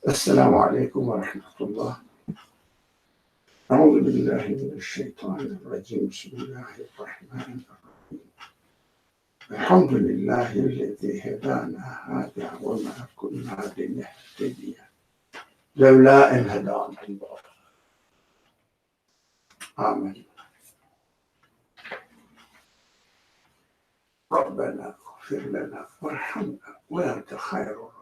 السلام عليكم ورحمة الله. أعوذ بالله من الشيطان الرجيم. بسم الله الرحمن الرحيم. الحمد لله الذي هدانا هذا وما كنا لنهتدي لولا أن هدانا الله. آمين. ربنا اغفر لنا وارحمنا وأنت خير الراحمين.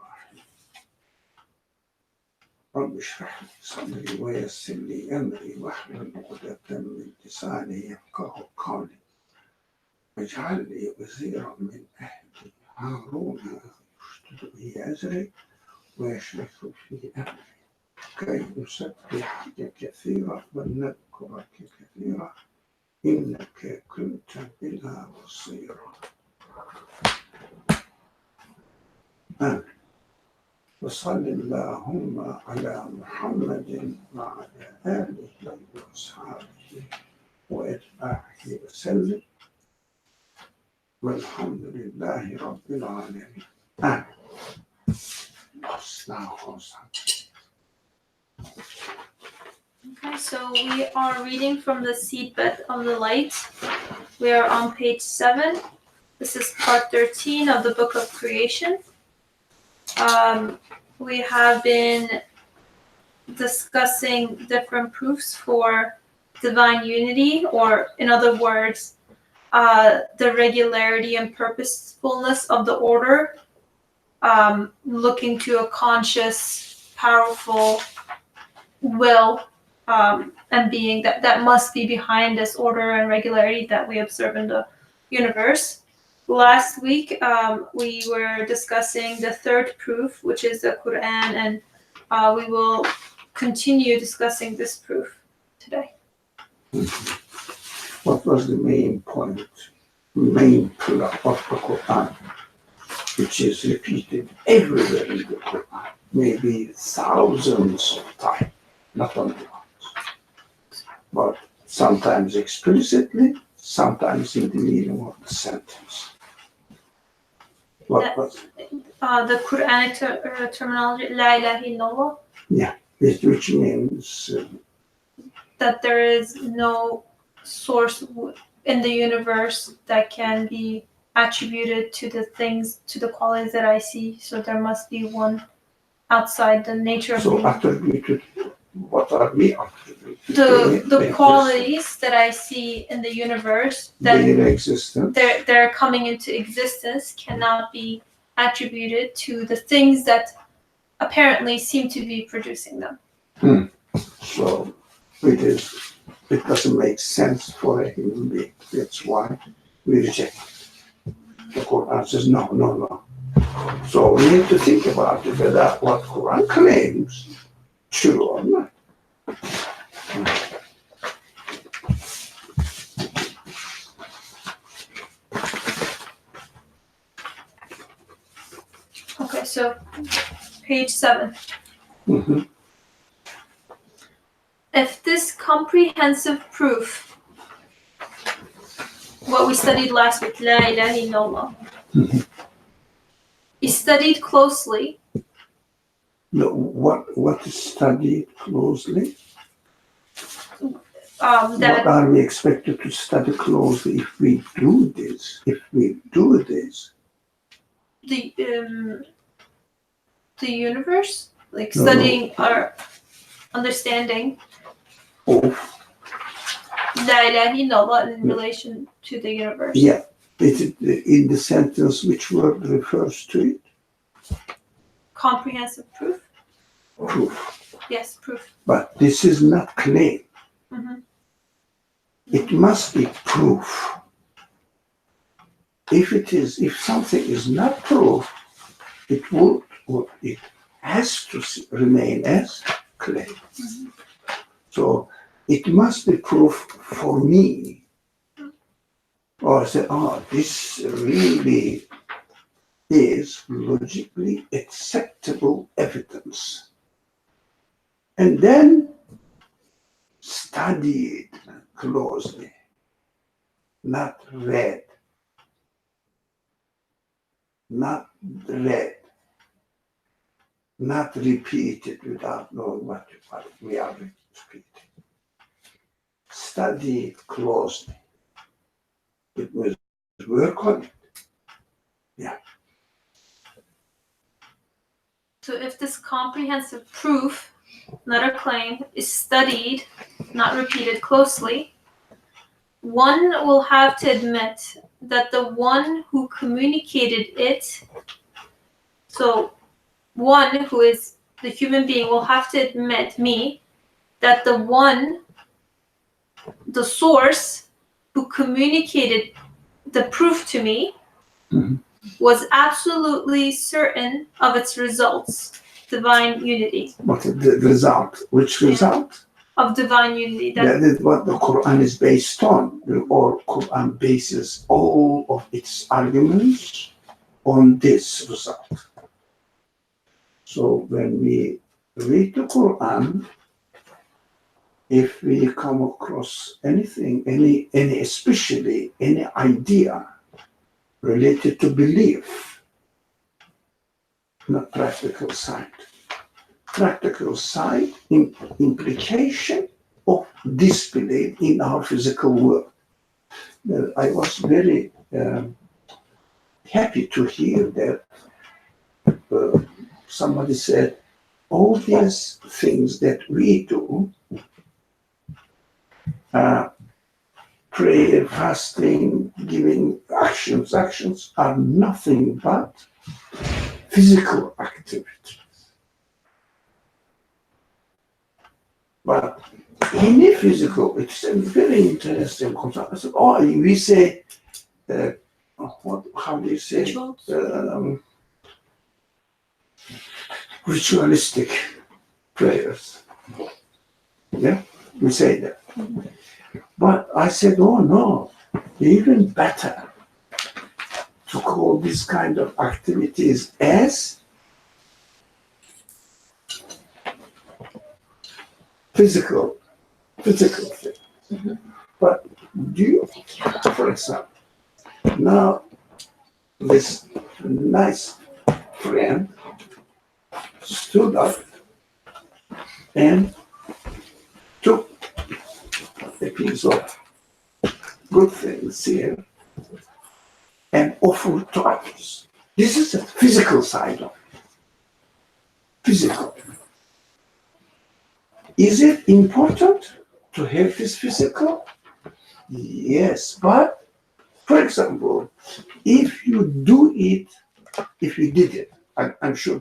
رب اشرح لي صدري ويسر لي أمري واحلل عقدة من لساني يفقهوا قولي واجعل لي وزيرا من أهلي هارون يشدد به أزري ويشرك في أمري كي نسبحك كثيرا ونذكرك كثيرا إنك كنت بنا بصيرا. آمين. وصل اللهم على محمد وعلى آله وأصحابه وأتباعه وسلم والحمد لله رب العالمين. آمين. Okay, so we are reading from the Seedbed of the Light. We are on page 7. This is part 13 of the Book of Creation. We have been discussing different proofs for divine unity, or in other words, the regularity and purposefulness of the order, looking to a conscious, powerful will and being that must be behind this order and regularity that we observe in the universe. Last week, we were discussing the third proof, which is the Quran, and we will continue discussing this proof today. What was the main point, main pillar of the Quran, which is repeated everywhere in the Quran, maybe thousands of times, not only once, but sometimes explicitly, sometimes in the meaning of the sentence. What was it? The Quranic terminology, La ilaha illallah. Yeah, which means that there is no source in the universe that can be attributed to the things, to the qualities that I see. So there must be one outside the nature of so the attributed. What are we attributed? the qualities that I see in the universe that their existence. they're coming into existence cannot be attributed to the things that apparently seem to be producing them. So it doesn't make sense for a human being. That's why we reject it. The Quran says no. So we need to think about it, whether what Quran claims true or not. Okay, so page 7. Mm-hmm. If this comprehensive proof, what we studied last week, La ilaha illallah, is studied closely. No, what is studied closely? What are we expected to study closely if we do this? The universe, like studying our understanding of La ilaha illallah in relation to the universe. Yeah, in the sentence, which word refers to it? Comprehensive proof. Proof. Yes, proof. But this is not claim. Mm-hmm. It must be proof. If something is not proof, it has to remain as claim. Mm-hmm. So it must be proof for me. Or say, this really is logically acceptable evidence. And then study it closely, not read. not repeated without knowing what we are repeating. Study it closely. It must work on it. So if this comprehensive proof, not a claim, is studied, not repeated closely, one will have to admit that the one who communicated it, so one who is the human being will have to admit, me, that the source who communicated the proof to me Mhm. was absolutely certain of its results, divine unity, What is the result? Which result? of divine unity. That is what the Quran is based on. Or Quran bases all of its arguments on this result. So when we read the Quran, if we come across anything, any especially any idea related to belief, not practical side. Practical side, implication of disbelief in our physical world. I was very happy to hear that somebody said all these things that we do, prayer, fasting, giving actions are nothing but physical activity. But any physical, it's a very interesting concept. I said, oh, we say, how do you say? Rituals? Ritualistic prayers. Yeah, we say that. But I said, oh no, even better to call this kind of activities as physical thing. Mhm. But do you, for example, now this nice friend stood up and took a piece of good things here and offered to others. This is the physical side of it. Physical. Is it important to have this physical? Yes, but for example, if you did it, I'm sure you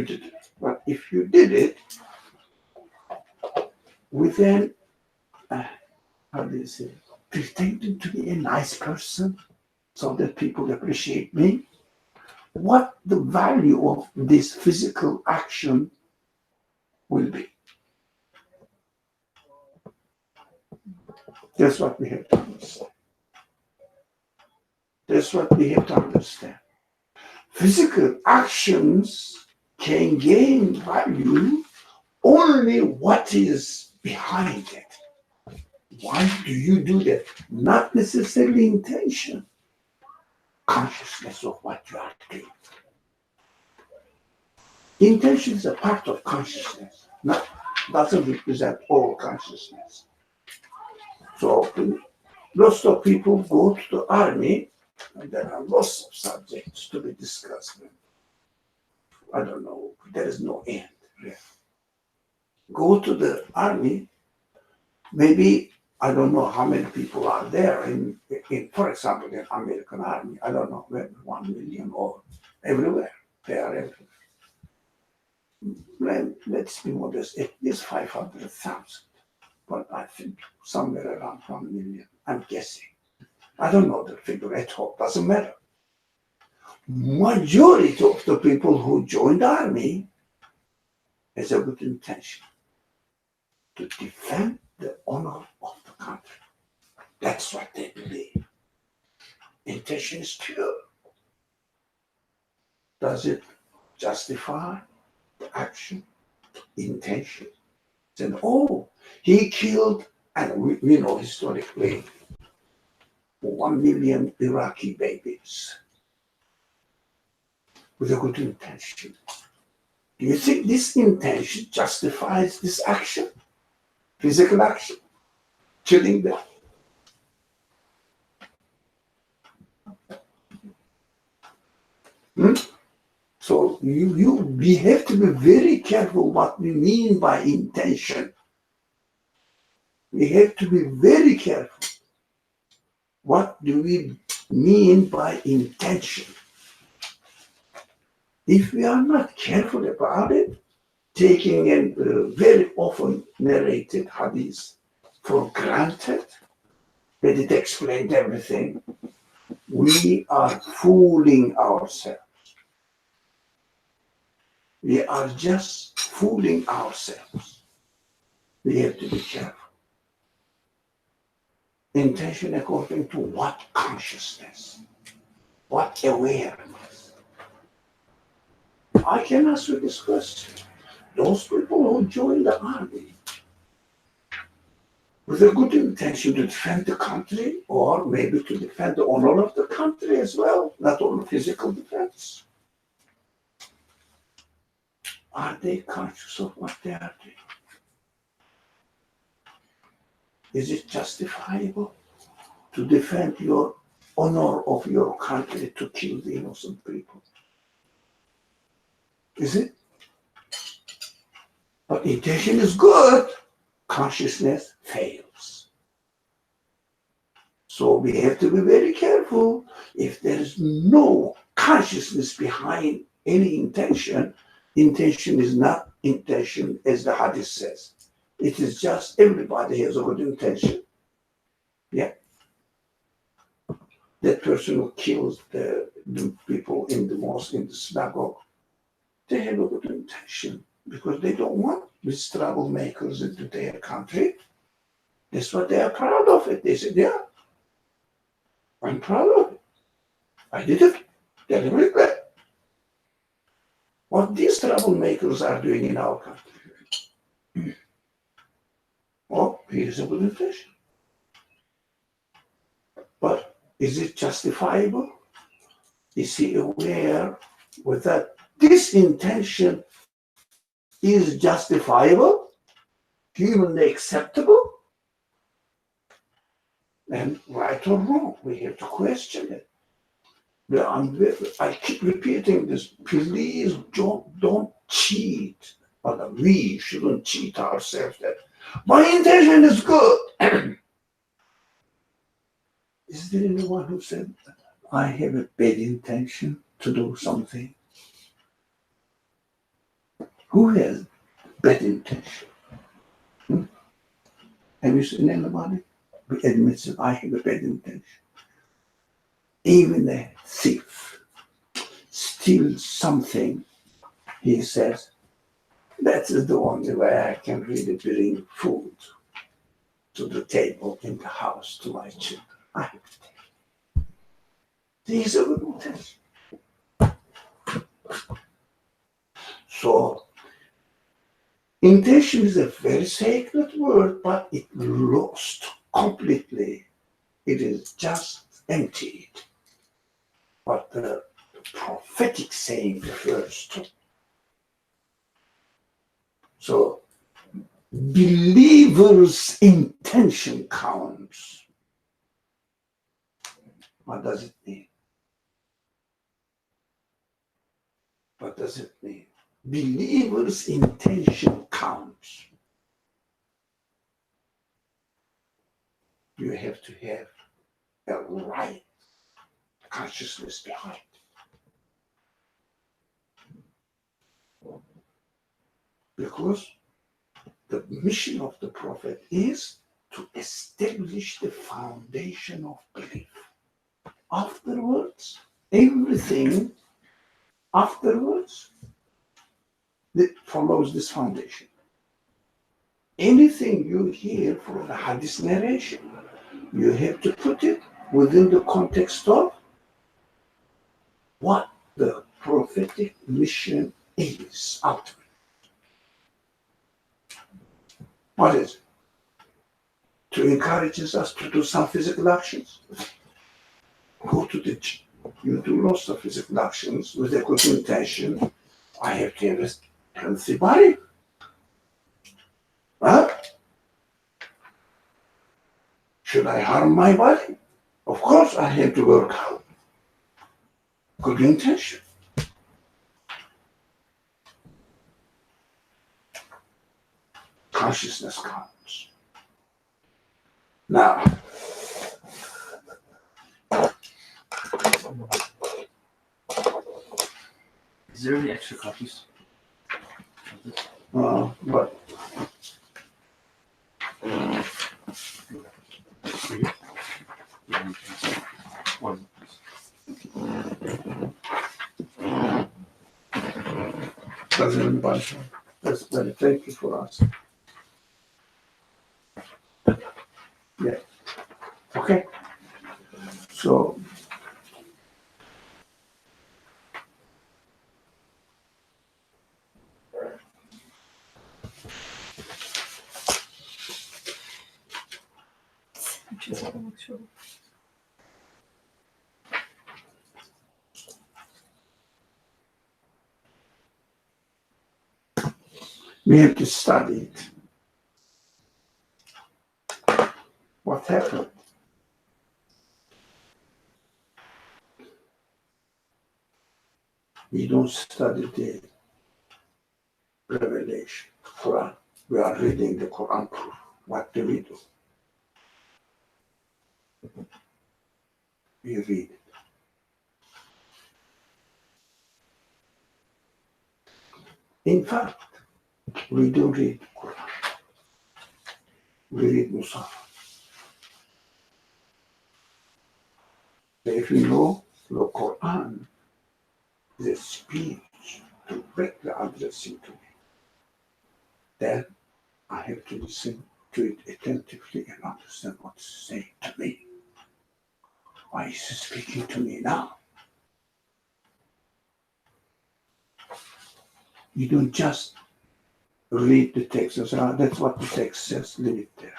did it, but if you did it within, how do you say, pretending to be a nice person so that people appreciate me, what the value of this physical action will be. That's what we have to understand. That's what we have to understand. Physical actions can gain value only what is behind it. Why do you do that? Not necessarily intention, consciousness of what you are doing. Intention is a part of consciousness, doesn't represent all consciousness. So lots of people go to the army, and there are lots of subjects to be discussed. I don't know, there is no end. Really. Go to the army, maybe, I don't know how many people are there in for example, in American army, I don't know, maybe 1 million or everywhere, they are everywhere. Let's be modest, it is 500,000, but I think somewhere around 1 million, I'm guessing. I don't know the figure at all, doesn't matter. Majority of the people who joined the army has a good intention to defend the honor of the country. That's what they believe. Intention is pure. Does it justify the action, intention? Then, oh, he killed, and we know historically, 1 million Iraqi babies with a good intention. Do you think this intention justifies this action? Physical action? Killing them? So we have to be very careful what we mean by intention. We have to be very careful. What do we mean by intention? If we are not careful about it, taking a very often narrated hadith for granted, that it explained everything, we are fooling ourselves. We are just fooling ourselves. We have to be careful. Intention according to what consciousness? What awareness? I can ask you this question. Those people who join the army with a good intention to defend the country, or maybe to defend the honor of the country as well, not only physical defense, are they conscious of what they are doing? Is it justifiable to defend your honor of your country to kill the innocent people? Is it? But intention is good. Consciousness fails. So we have to be very careful. If there is no consciousness behind any intention, intention is not intention as the hadith says. It is just everybody has a good intention. Yeah. That person who kills the people in the mosque, in the synagogue, they have a good intention because they don't want these troublemakers into their country. That's what they are proud of it. They said, yeah, I'm proud of it. I did it deliberately. What these troublemakers are doing in our country. Oh, here's a good intention. But is it justifiable? Is he aware with that this intention is justifiable, humanly acceptable? And right or wrong, we have to question it. I keep repeating this, please don't cheat. But we shouldn't cheat ourselves that my intention is good. Is there anyone who said, I have a bad intention to do something? Who has bad intention? Have you seen anybody who admits that I have a bad intention? Even a thief steals something, he says, that is the only way I can really bring food to the table in the house to my children. I have to take it. These are good intentions. So, intention is a very sacred word, but it lost completely. It is just emptied. What the prophetic saying refers to. So, believer's intention counts. What does it mean? What does it mean? Believer's intention counts. You have to have a right consciousness behind it. Because the mission of the prophet is to establish the foundation of belief. Afterwards, everything afterwards that follows this foundation. Anything you hear from the hadith narration, you have to put it within the context of what the prophetic mission is ultimately. What is it? To encourage us to do some physical actions. Go to the gym. You do lots of physical actions with a good intention. I have to have healthy body. Huh? Should I harm my body? Of course I have to work out. Good intention. Consciousness counts. Now, Is there any extra copies of this? but For you? Yeah, you can. One, doesn't anybody know? That's very tricky for us. Yeah. Okay. So Just want to make sure. we have to study it. What happened? We don't study the revelation, Quran. We are reading the Quran proof. What do we do? We read it. In fact, we don't read Quran. We read Musaf. If you know the Quran, the speech directly addressing to me, then I have to listen to it attentively and understand what it's saying to me. Why is he speaking to me now? You don't just read the text and say, "Ah, that's what the text says, leave it there."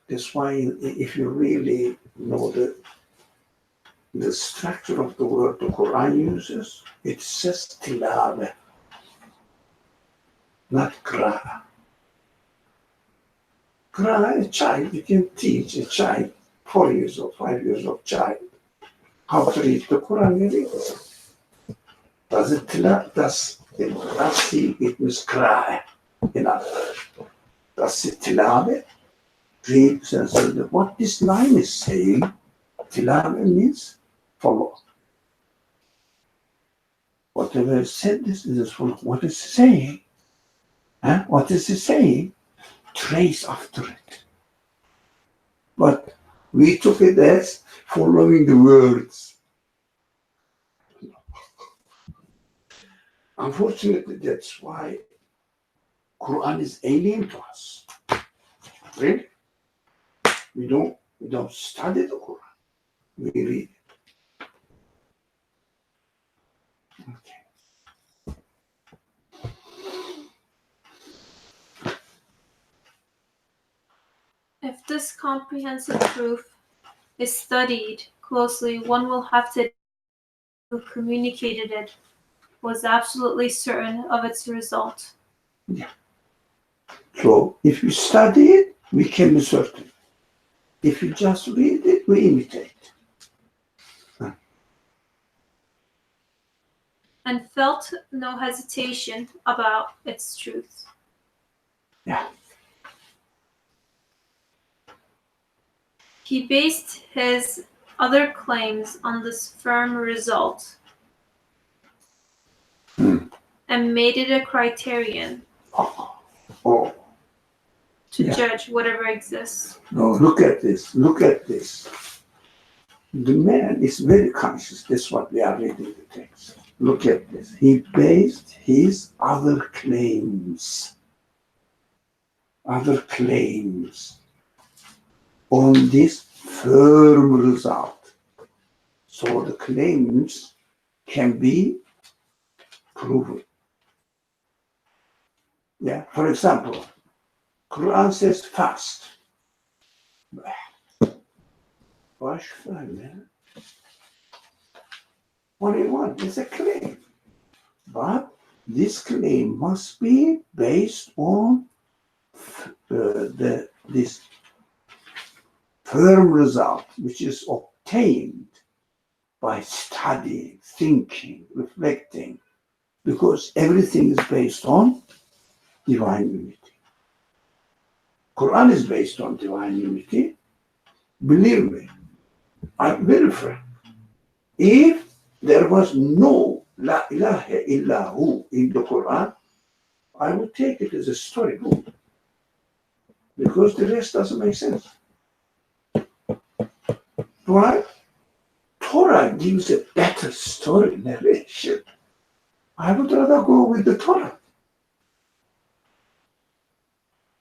That's why if you really know the structure of the word the Quran uses, it says tilawah, not qira'ah. Qira'ah, a child, you can teach a child, 4 years old, 5 years old child, how to read the Quran. You read it. Does it it means qira'ah, in other words. Does it tilawah? Read and say what this line is saying. Tilawah means follow. Whatever is said, this is follow. What is it saying? Huh? What is it saying? Trace after it. But we took it as following the words. Unfortunately, that's why Quran is alien to us. Really? We don't study the Quran. We read it. Okay. If this comprehensive proof is studied closely, one will have to who communicated it was absolutely certain of its result. So if you study it, we can be certain. If you just read it, we imitate. And felt no hesitation about its truth. Yeah. He based his other claims on this firm result and made it a criterion Oh, to yeah. judge whatever exists. No, look at this. Look at this. The man is very conscious. That's what we are reading the text. Look at this. He based his other claims on this firm result. So the claims can be proven. Yeah. For example, Quran says fast. Wash fine, man. What do you want? It's a claim. But this claim must be based on this firm result, which is obtained by studying, thinking, reflecting, because everything is based on divine unity. Quran is based on divine unity. Believe me, I'm very frank. If there was no La ilaha illahu in the Quran, I would take it as a storybook, because the rest doesn't make sense. Right? Torah gives a better story narration. I would rather go with the Torah.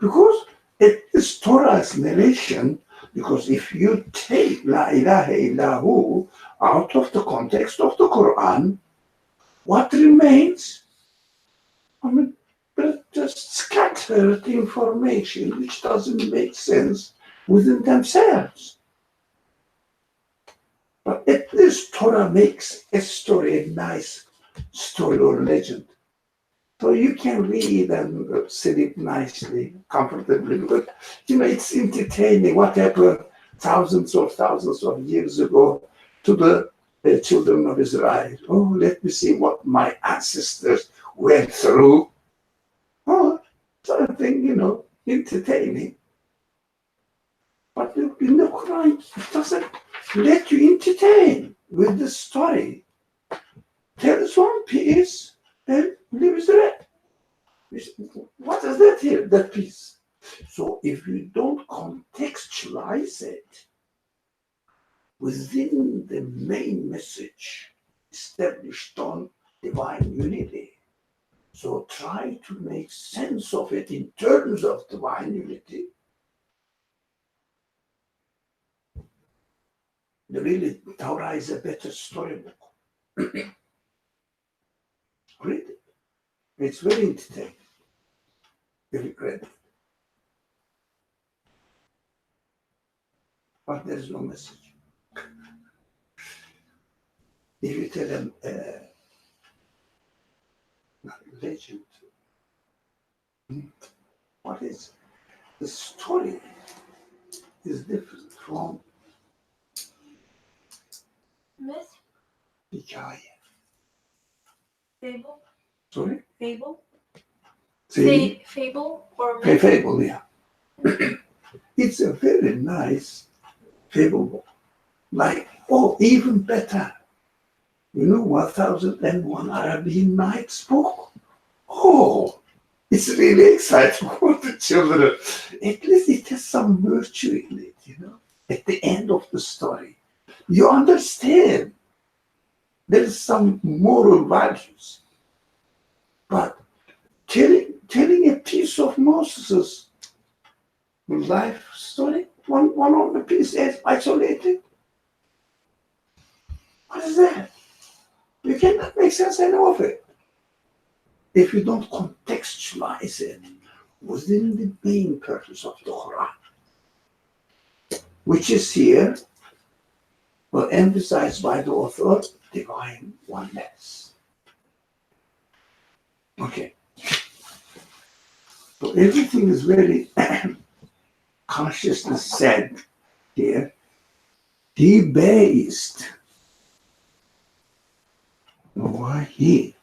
Because it is Torah's narration, because if you take La ilaha illahu out of the context of the Quran, what remains? I mean, just scattered information which doesn't make sense within themselves. But at least Torah makes a story a nice story or legend. So you can read and sleep nicely, comfortably, because it's entertaining what happened thousands of years ago to the children of Israel. Oh, let me see what my ancestors went through. Oh, something, entertaining. But in the Quran, it doesn't let you entertain with the story. Tells one piece and leaves the rest. What is that here, that piece? So if you don't contextualize it within the main message established on divine unity, so try to make sense of it in terms of divine unity. Really, Torah is a better storybook. Read it. It's very entertaining. If you read it. But there is no message. If you tell them legend, what is the story is different from Myth, hikaye. fable, Sorry? fable, See? fable, or myth. Fable, yeah. It's a very nice fable book. Like, even better. 1001 Arabian Nights book. Oh, it's really exciting for the children. At least it has some virtue in it, At the end of the story, you understand there is some moral values. But telling a piece of Moses' life story, one of the piece is isolated. What is that? You cannot make sense of it if you don't contextualize it within the main purpose of the Quran, which is here, emphasized by the author, divine oneness. Okay. So everything is very consciously said here. He based. Why he?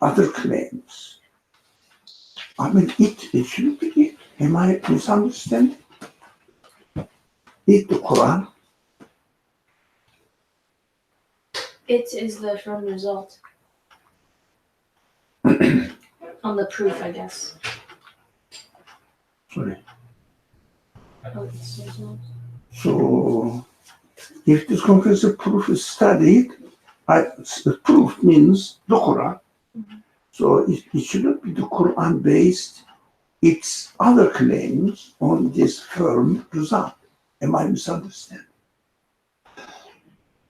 Other claims. I mean, it should be it. Am I misunderstanding? It, the Quran. It is the firm result. On the proof, I guess. Sorry. Oh, it's the result. So, if this conclusive proof is studied, the proof means the Quran. So it shouldn't be the Quran based its other claims on this firm result. Am I misunderstanding?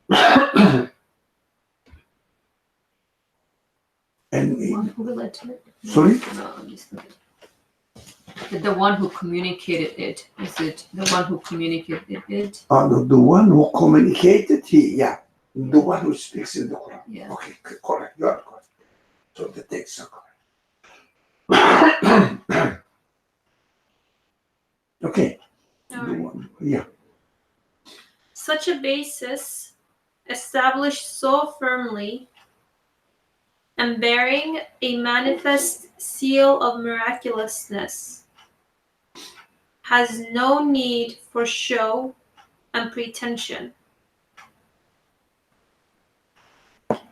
One And who led to it? sorry? No, I'm just thinking. The one who communicated it. Is it the one who communicated it? The one who communicated, yeah. The one who speaks in the Quran. Yeah. Okay, correct. You are correct. So the texts are correct. Okay. All The right. one, yeah. Such a basis, established so firmly and bearing a manifest seal of miraculousness, has no need for show and pretension,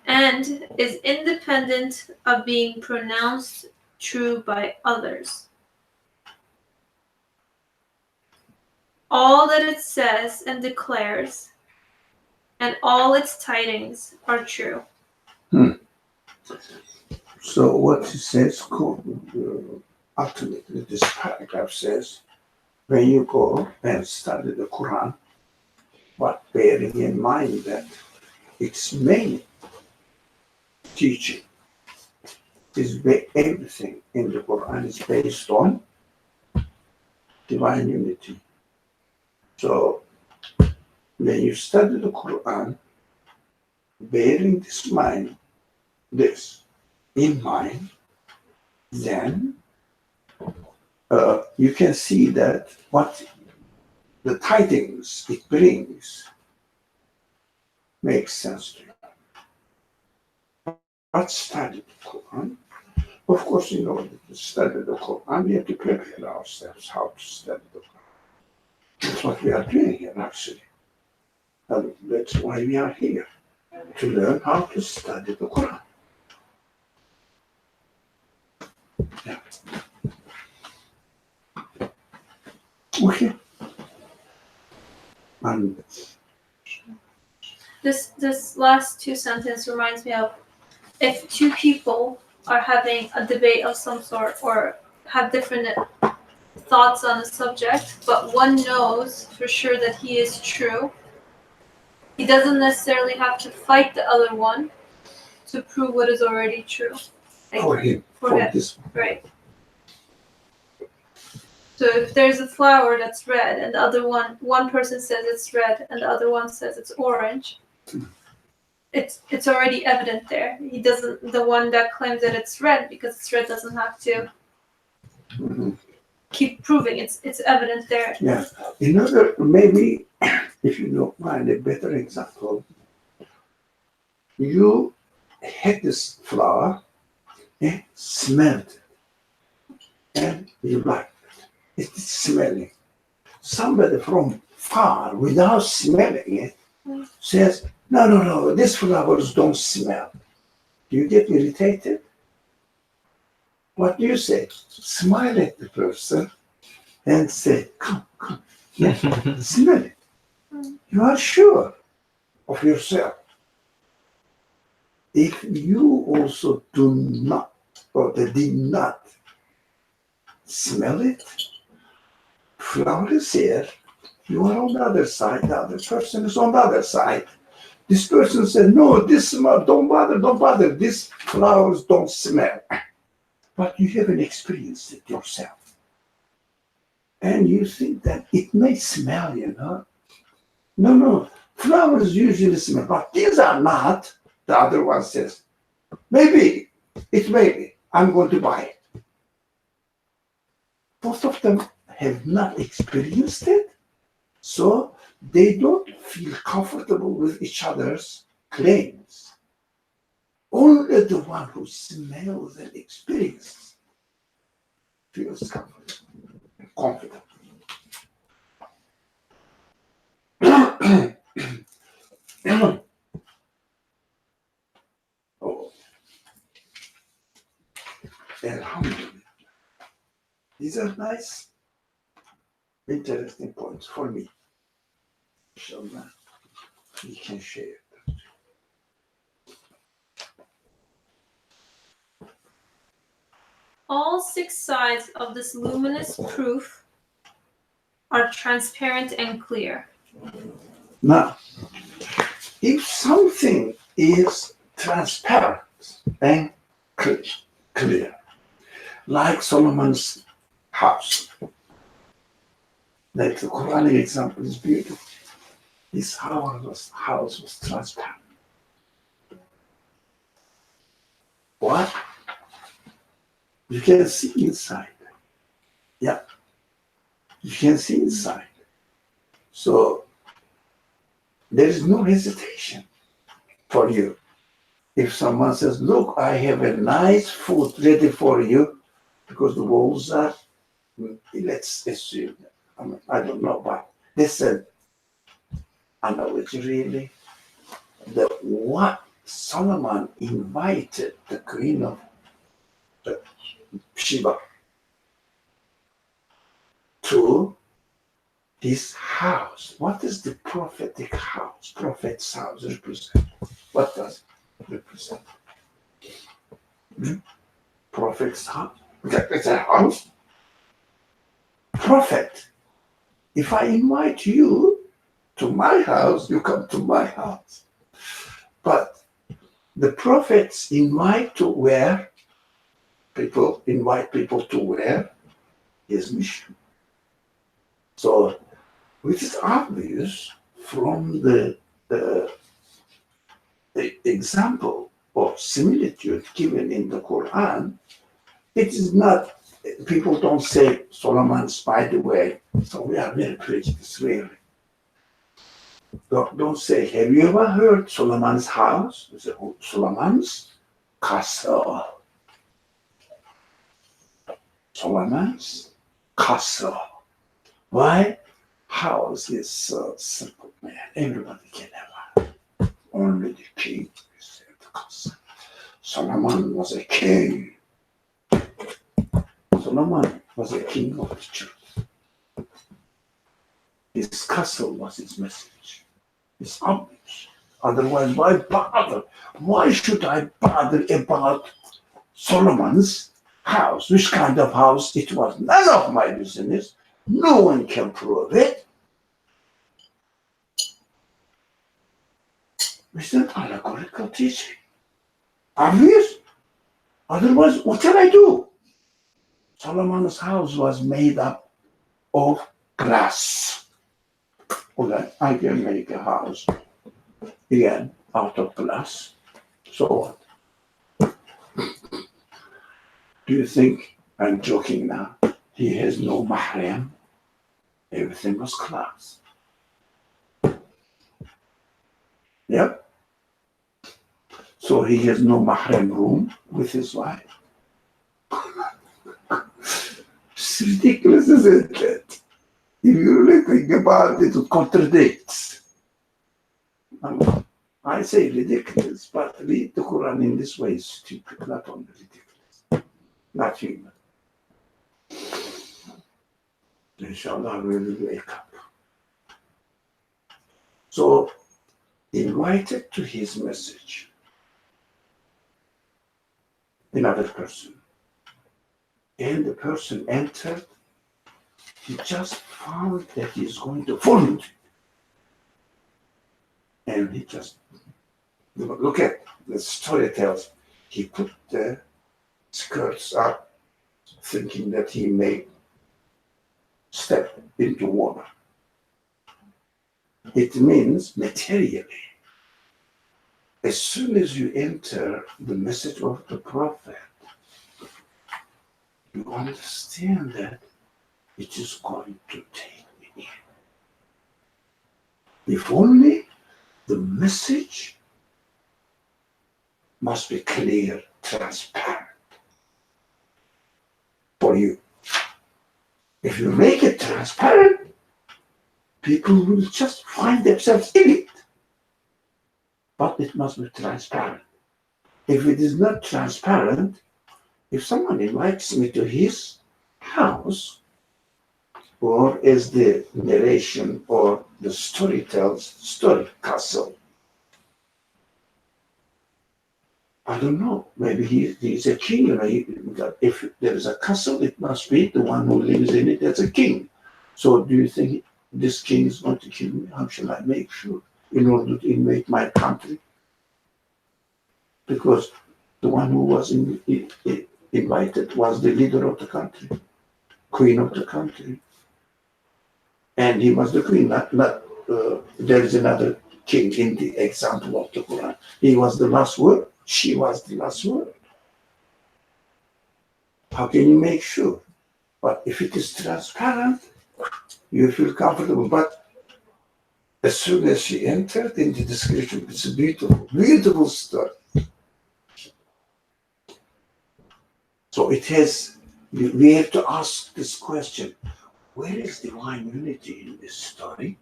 and is independent of being pronounced true by others. All that it says and declares, and all its tidings are true. So what it says, ultimately, this paragraph says, when you go and study the Quran, but bearing in mind that its main teaching is everything in the Quran is based on divine unity. So when you study the Quran, bearing this in mind, then you can see that what the tidings it brings makes sense to you. But study the Quran. Of course, in order to study the Quran, we have to prepare ourselves how to study the Quran. That's what we are doing here, actually. And that's why we are here, to learn how to study the Quran. Yeah. Okay. And This last two sentences reminds me of, if two people are having a debate of some sort or have different thoughts on a subject, but one knows for sure that he is true, he doesn't necessarily have to fight the other one to prove what is already true. Like, for him, for for him. this, right. So if there's a flower that's red and the other one person says it's red and the other one says it's orange, it's already evident there. The one that claims that it's red because it's red doesn't have to Mhm. keep proving it's evident there. Yeah. Another, maybe, if you don't mind, a better example, you had this flower and smelled it, and you liked it. It's smelling. Somebody from far, without smelling it, says, no, these flowers don't smell. Do you get irritated? What do you say? Smile at the person and say, come, smell it. You are sure of yourself. If you also do not, or they did not smell it, flower is here, you are on the other side, the other person is on the other side. This person said, no, this smell, don't bother, these flowers don't smell. But you haven't experienced it yourself. And you think that it may smell, No, flowers usually smell, but these are not. The other one says, maybe, it may be, I'm going to buy it. Both of them have not experienced it, so they don't feel comfortable with each other's claims. Only the one who smells and experiences feels comfortable and confident. Oh, Alhamdulillah. These are nice, interesting points for me. Inshallah, we can share. All 6 sides of this luminous proof are transparent and clear. Now, if something is transparent and clear, like Solomon's house, like the Quranic example is beautiful. His house was transparent. What? You can see inside. Yeah, you can see inside. So there is no hesitation for you. If someone says, look, I have a nice food ready for you, because the walls are, let's assume, I don't know, but they said, I know it's really, what Solomon invited the queen of Sheba to his house. What does the prophetic house, prophet's house represent? What does it represent? Prophet's house. It's a house. Prophet. If I invite you to my house, you come to my house. But the prophets invite to where? People invite people to where? His mission. So, which is obvious from the example or similitude given in the Quran. It is not, people don't say Solomon's by the way, so we are very prejudiced, really. Don't say, have you ever heard Solomon's house? We say, oh, Solomon's castle. Solomon's castle. Why? House is so simple, man. Everybody can have one. Only the king is the castle. Solomon was a king. Solomon was a king of the truth. His castle was his message. It's obvious. Otherwise, why bother? Why should I bother about Solomon's house? Which kind of house it was? None of my business. No one can prove it. It's an allegorical teaching. Obvious? Otherwise, what can I do? Solomon's house was made up of glass. Okay, I can make a house again out of glass. So what? Do you think I'm joking now? He has no mahram. Everything was glass. Yep. So he has no mahram room with his wife. It's ridiculous, isn't it? If you really think about it, it contradicts. I say ridiculous, but read the Quran in this way is stupid, not only ridiculous, not human. Inshallah, we will wake up. So, invited to his message, another person. And the person entered, he just found that he's going to fall into it. And he just, look at the story tells, he put the skirts up, thinking that he may step into water. It means materially. As soon as you enter the message of the prophet, you understand that it is going to take me in. If only the message must be clear, transparent for you. If you make it transparent, people will just find themselves in it. But it must be transparent. If it is not transparent, if someone invites me to his house, or as the narration or the story tells, story castle, I don't know, maybe he's a king, if there is a castle, it must be the one who lives in it as a king. So do you think this king is going to kill me? How shall I make sure in order to invade my country? Because the one who was invited was the leader of the country, queen of the country. And he was the queen, there is another king in the example of the Quran. He was the last word, she was the last word. How can you make sure? But if it is transparent, you feel comfortable. But as soon as she entered in the description, it's a beautiful, beautiful story. So it has, we have to ask this question, where is divine unity in this story?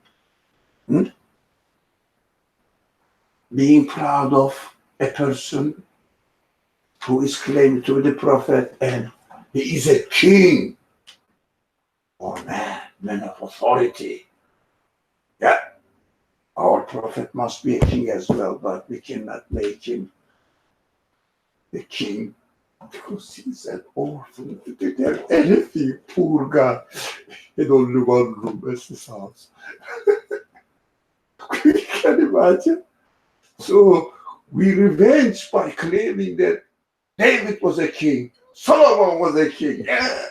Being proud of a person who is claimed to be the prophet and he is a king or man of authority. Yeah, our prophet must be a king as well, but we cannot make him the king because he's an orphan. He didn't have anything, poor guy. He had only one room as his house. You can imagine. So we revenge by claiming that David was a king, Solomon was a king. Yeah.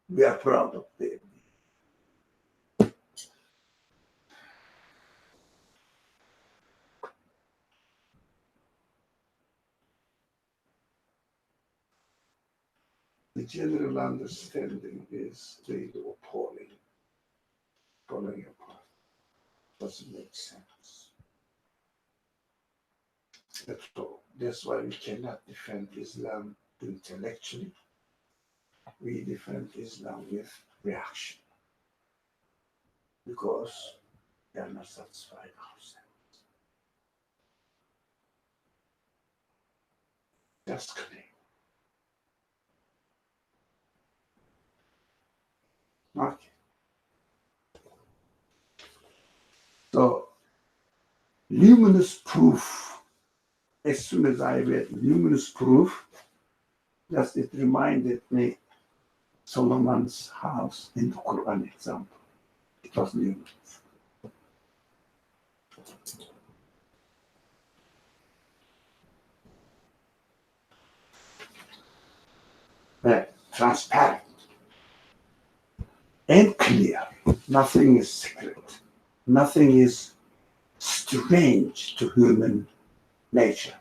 We are proud of them. The general understanding is really appalling, falling apart. Doesn't make sense. That's all. That's why we cannot defend Islam intellectually. We defend Islam with reaction because we are not satisfied ourselves. Just claim. Okay. So, luminous proof. As soon as I read luminous proof, just it reminded me Solomon's house in the Quran example. It was luminous. Transparent and clear. Nothing is secret. Nothing is strange to human nature.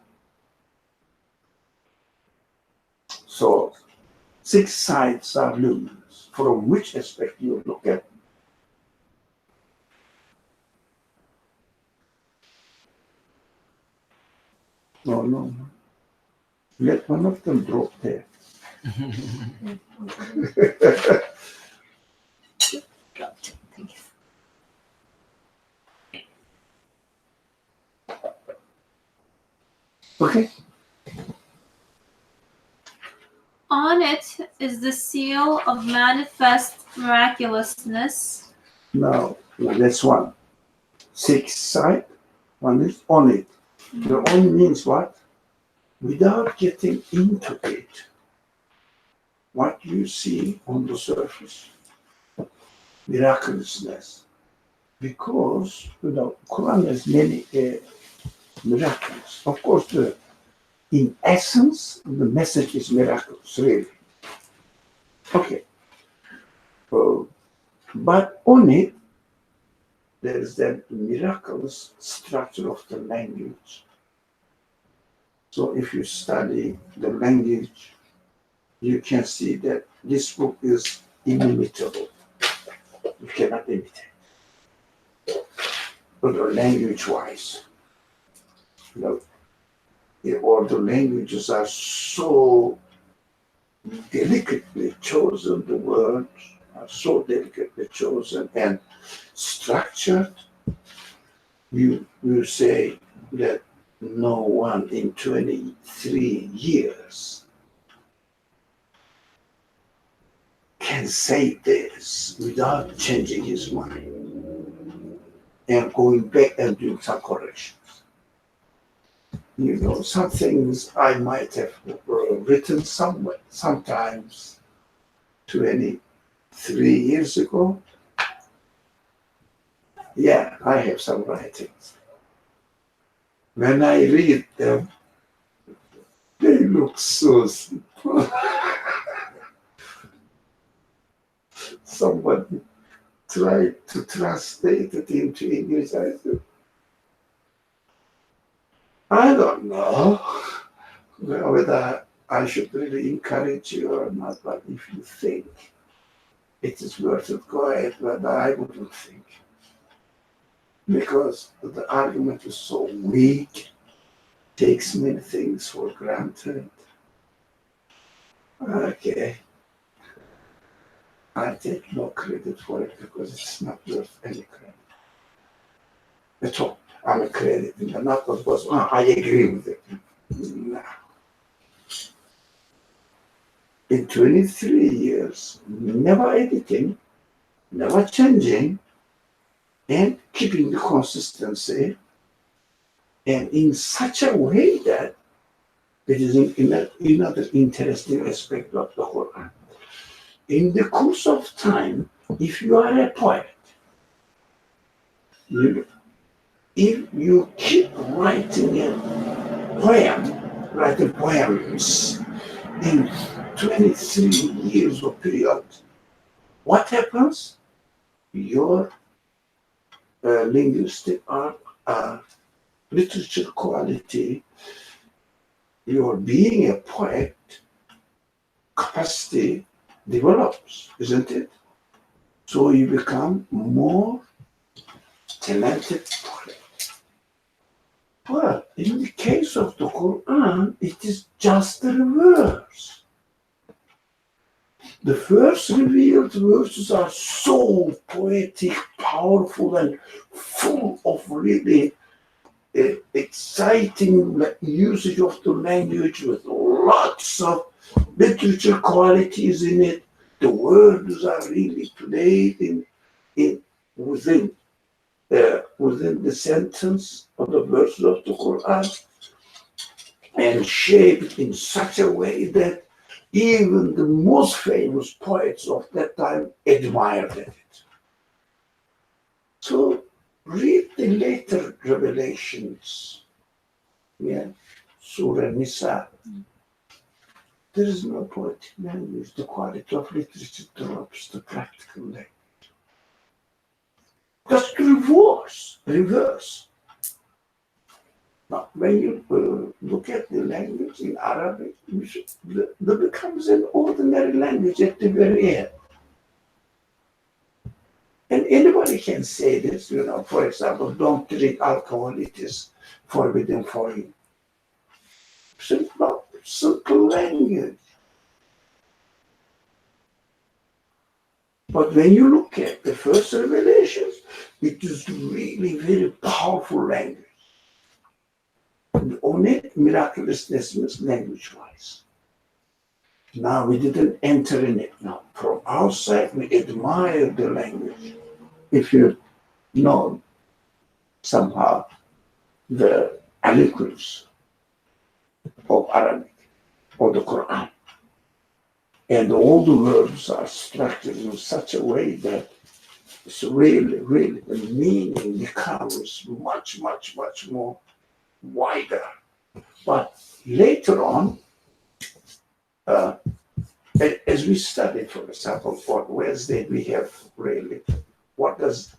So 6 sides are luminous. From which aspect you look at? No. Let one of them drop there. Thank you. Okay. On it is the seal of manifest miraculousness. Now that's one. 6 side. One is on it. The on means what? Without getting into it. What you see on the surface. Miraculousness. Because Quran has many miracles. Of course, in essence, the message is miraculous, really. Okay. But on it, there is that miraculous structure of the language. So if you study the language, you can see that this book is inimitable. You cannot imitate. But language-wise, or the languages are so delicately chosen, the words are so delicately chosen and structured, you say that no one in 23 years can say this without changing his mind and going back and doing some corrections. Some things I might have written somewhere, sometimes 23 years ago. Yeah, I have some writings. When I read them, they look so simple. Somebody tried to translate it into English. I said, I don't know. whether I should really encourage you or not, but if you think it is worth it, go ahead, but I wouldn't think. Because the argument is so weak, takes many things for granted. Okay. I take no credit for it because it's not worth any credit at all. I'm crediting it, not because I agree with it. No. In 23 years, never editing, never changing, and keeping the consistency, and in such a way that it is another interesting aspect of the Quran. In the course of time, if you are a poet, if you keep writing writing poems in 23 years of period, what happens? Your linguistic art, literature quality, your being a poet capacity develops, isn't it? So you become more talented poet. Well, in the case of the Quran, it is just the reverse. The first revealed verses are so poetic, powerful, and full of really exciting usage of the language with lots of literature qualities in it. The words are really played within the sentence of the verses of the Quran and shaped in such a way that even the most famous poets of that time admired it. So read the later revelations. Yeah, Surah Nisa. There is no poetic language. The quality of literature drops to practical language. Just reverse. Now, when you look at the language in Arabic, that becomes an ordinary language at the very end. And anybody can say this, for example, don't drink alcohol, it is forbidden for you. Simple language. But when you look at the first revelations, it is really very powerful language. On it, miraculousness means language-wise. Now we didn't enter in it. Now from outside, we admire the language. If you know somehow the eloquence of Arabic or the Quran, and all the words are structured in such a way that it's really, the meaning becomes much, much, much more wider. But later on, as we study, for example, for Wednesday, we have really what does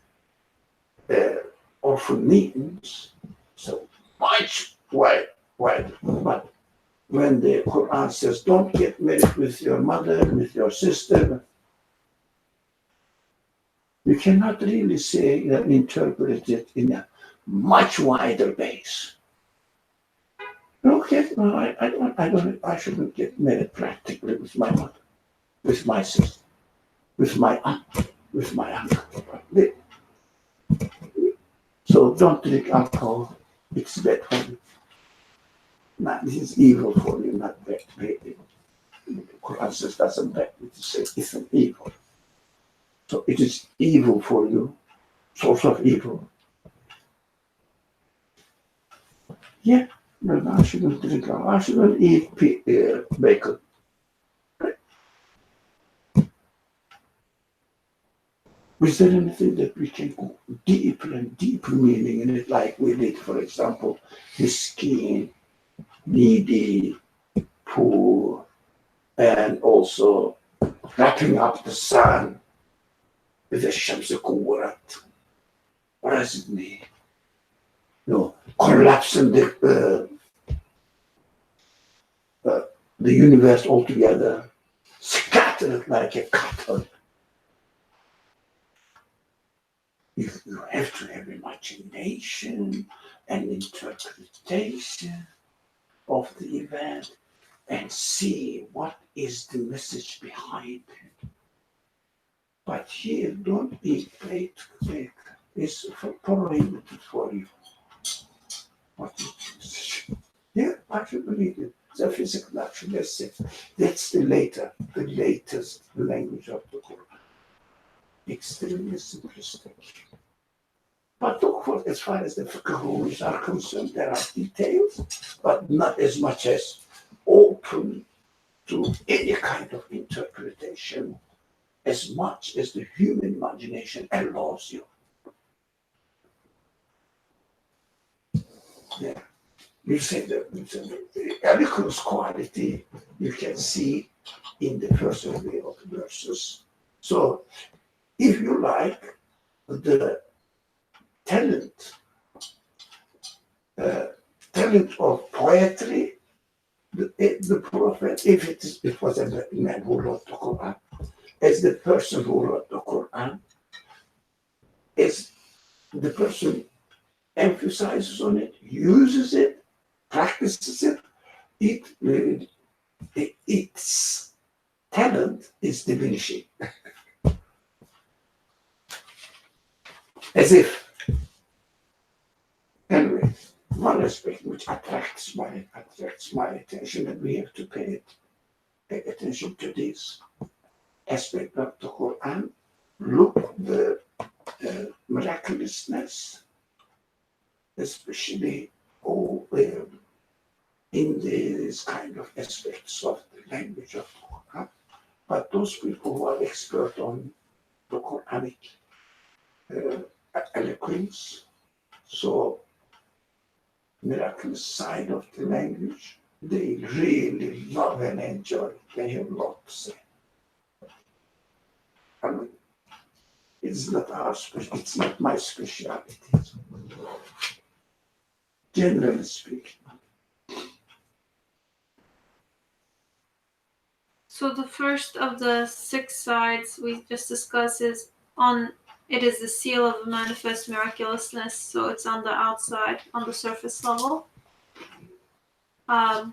orphan means. So much wider. But when the Quran says, don't get married with your mother, with your sister, you cannot really say that interpret it in a much wider base. Okay, no, I shouldn't get married practically with my mother, with my sister, with my aunt, with my uncle. So don't drink alcohol, it's bad for you. No, this is evil for you, not bad. The Quran says doesn't bad, it says it's an evil. So it is evil for you, source of evil. Yeah, no, I shouldn't drink alcohol. I shouldn't eat bacon. Right? Is there anything that we can go deeper and deeper meaning in it, like we did, for example, miskin, needy, poor, and also wrapping up the sun with a Shamsa Kuwarat. What does it mean? Collapsing the universe altogether, scattered like a cotton. You have to have imagination and interpretation of the event and see what is the message behind it. But here, don't be played. It's prohibited for you. What is the message? Yeah, I should believe it. The physical action, that's it. That's the latest language of the Quran. Extremely simplistic. But of course, as far as the fiqh rules are concerned, there are details, but not as much as open to any kind of interpretation, as much as the human imagination allows you. Yeah. You say the eloquence quality you can see in the first array of verses. So, if you like, the talent of poetry, the prophet, if it was a man who wrote the Quran, as the person who wrote the Quran, as the person emphasizes on it, uses it, practices it, its talent is diminishing. As if, anyway, one aspect which attracts my attention, and we have to pay attention to this aspect of the Quran. Look the miraculousness, especially in these kind of aspects of the language of the Quran. But those people who are expert on the Quranic eloquence, so miraculous side of the language, they really love and enjoy it. They have a lot to say. I mean, it's not it's not my specialty. Generally speaking. So the first of the 6 sides we just discussed is it is the seal of manifest miraculousness, so it's on the outside, on the surface level. I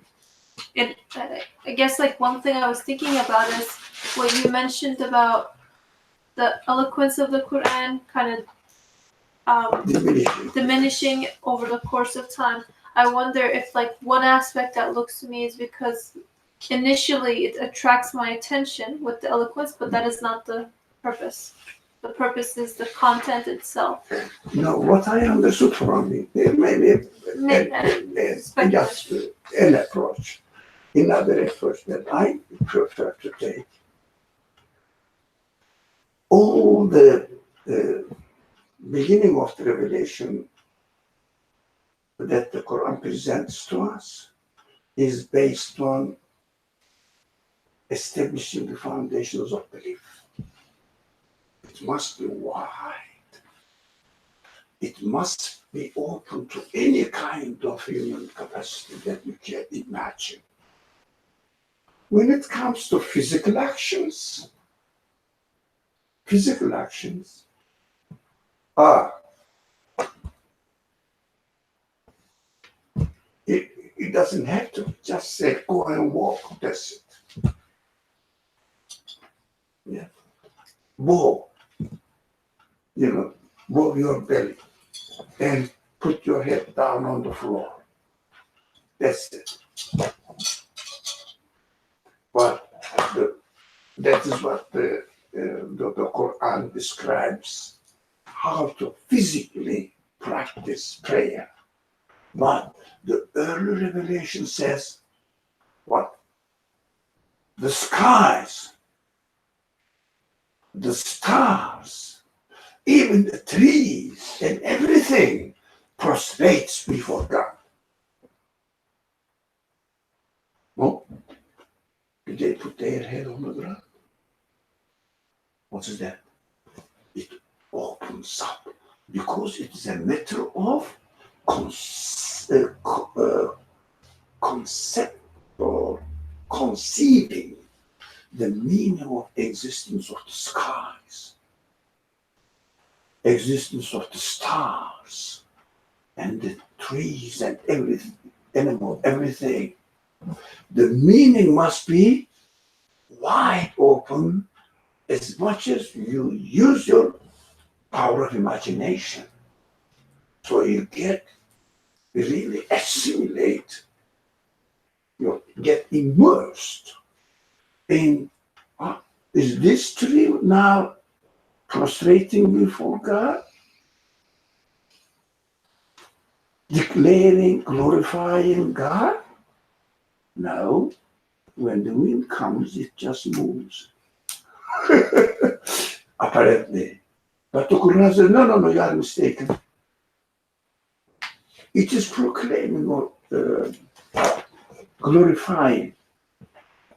guess like one thing I was thinking about is what you mentioned about the eloquence of the Quran kind of diminishing over the course of time. I wonder if like one aspect that looks to me is because initially it attracts my attention with the eloquence, but that is not the purpose. The purpose is the content itself. No, what I understood from it, maybe just an approach. Another approach that I prefer to take. All the beginning of the revelation that the Quran presents to us is based on establishing the foundations of belief. It must be wide. It must be open to any kind of human capacity that you can imagine. When it comes to physical actions are it doesn't have to just say go and walk, that's it. Yeah. Bow, bow your belly and put your head down on the floor. That's it. But that is what the Quran describes, how to physically practice prayer. But the early revelation says what? The skies, the stars, even the trees and everything prostrates before God. No? Did they put their head on the ground? What is that? It opens up because it is a matter of concept or conceiving the meaning of existence of the skies, existence of the stars, and the trees and everything, animal, everything. The meaning must be wide open as much as you use your power of imagination. So you get really assimilate, you get immersed in, is this tree now prostrating before God? Declaring, glorifying God? No. When the wind comes, it just moves. Apparently. But the Quran says, no, you are mistaken. It is proclaiming or glorifying,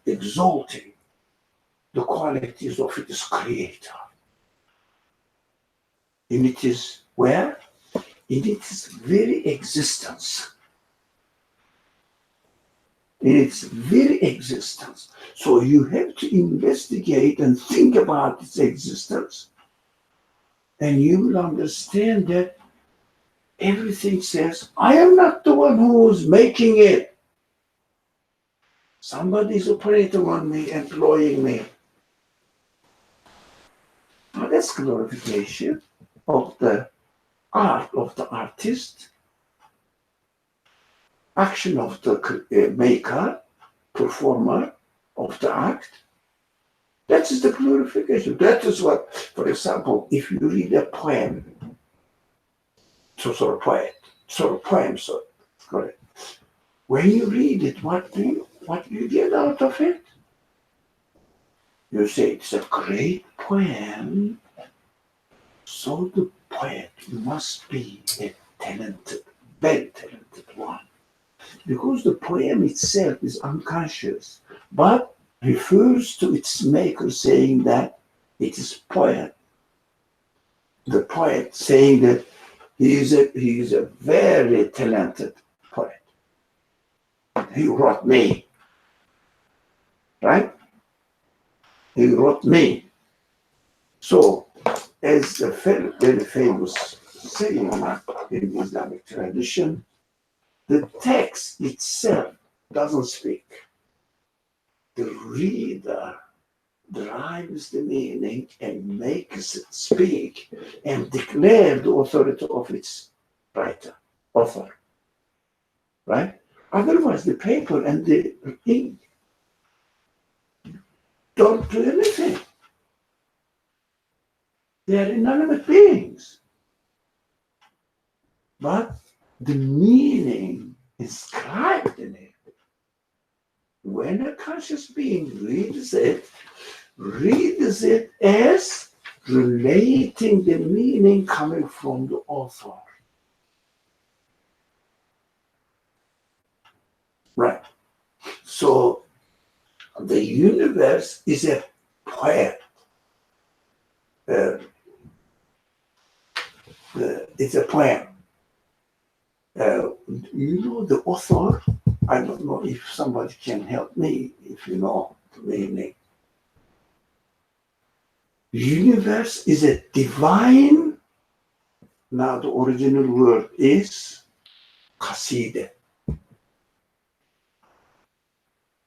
exalting the qualities of its creator. And it is where? In its very existence. In its very existence. So you have to investigate and think about its existence. And you will understand that everything says, I am not the one who is making it. Somebody is operating on me, employing me. Now that's glorification of the art of the artist, action of the maker, performer of the act. That is the glorification. That is what, for example, if you read a poem, correct. When you read it, what do you get out of it? You say it's a great poem, so the poet must be a talented, very talented one. Because the poem itself is unconscious, but refers to its maker saying that it is poet. The poet saying that he is a very talented poet. He wrote me, right? He wrote me. So, as a very famous saying in Islamic tradition, the text itself doesn't speak. The reader drives the meaning and makes it speak and declare the authority of its author, right? Otherwise, the paper and the ink don't do anything. They are inanimate beings. But the meaning inscribed in it, when a conscious being reads it as relating the meaning coming from the author. Right. So the universe is a poem. It's a poem. The author, I don't know if somebody can help me, if you know the meaning. Universe is a divine, now the original word is qasida.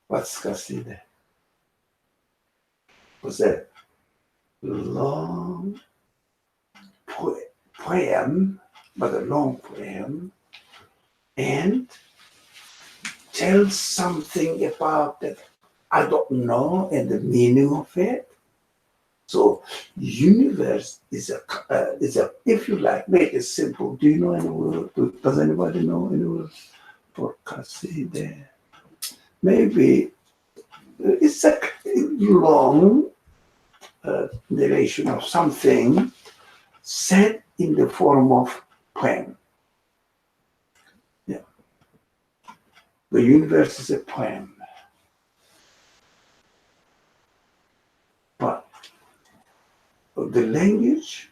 What's qasida? Was a long poem, but a long poem, and tells something about that I don't know and the meaning of it. So universe is a if you like, make it simple. Do you know any word? Does anybody know any word for qasida? Maybe it's a long narration of something said in the form of poem. Yeah. The universe is a poem. But the language,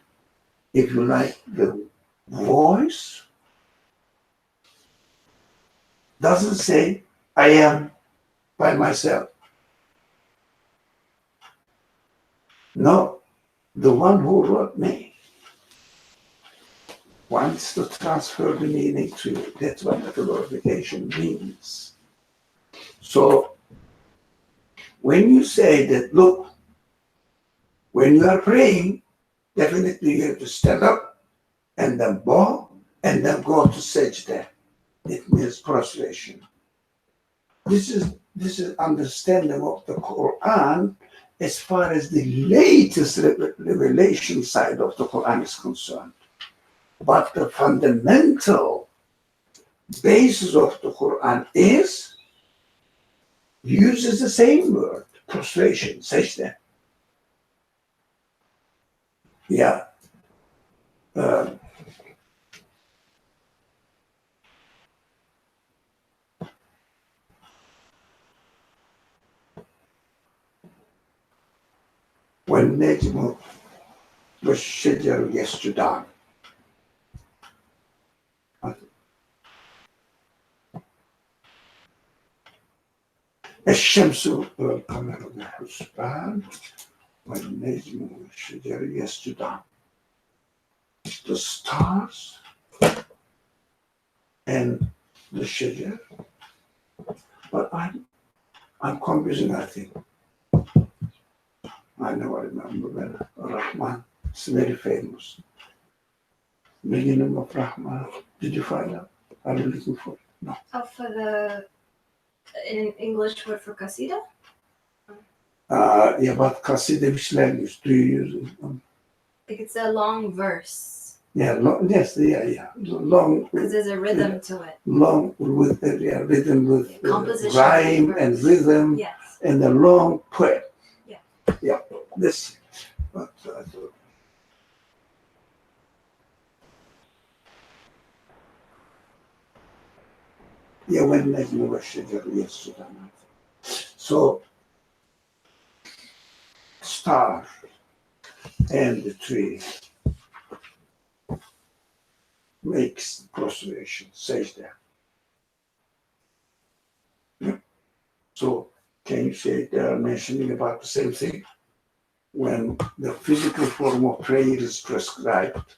if you like, the voice doesn't say, I am by myself. No, the one who wrote me wants to transfer the meaning to you. That's what the glorification means. So when you say that, look, when you are praying, definitely you have to stand up and then bow and then go to sajda. It means prostration. This is understanding of the Quran as far as the latest revelation side of the Quran is concerned. But the fundamental basis of the Quran uses the same word, prostration, sajda. Yeah. والنجم والشجر يسجدان. الشمس والقمر بحسبان والنجم والشجر يسجدان. The stars and the shajar. But I'm confusing, I think. I never remember better. Rahman. It's very famous. Beginning of Rahman. Did you find out? Are you looking for it? No. Oh, for the in English word for kasida? Yeah, but Qasida, which language do you use it? Like it's a long verse Yeah, long, yes, yeah. Long, because there's a rhythm to it. long with rhythm with Composition, rhyme verse. and rhythm Yes. and a long poem. Yeah. Yeah, this. But, yeah, when Najm wa-Shajar yasjudan. So, star and the tree makes prostration, sajda. Yeah. So, can you say they are mentioning about the same thing? When the physical form of prayer is prescribed,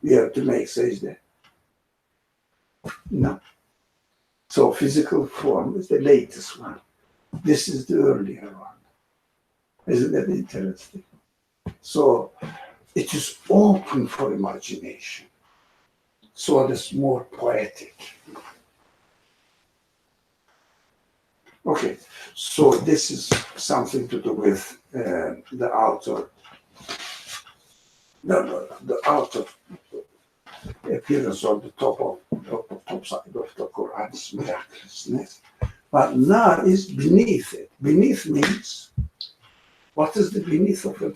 you have to make sajda. No. So physical form is the latest one. This is the earlier one. Isn't that interesting? So it is open for imagination. So it's more poetic. Okay, so this is something to do with the outer, the outer appearance on the top side of the Quran's miraculousness. But now is beneath it. Beneath means, what is the beneath of a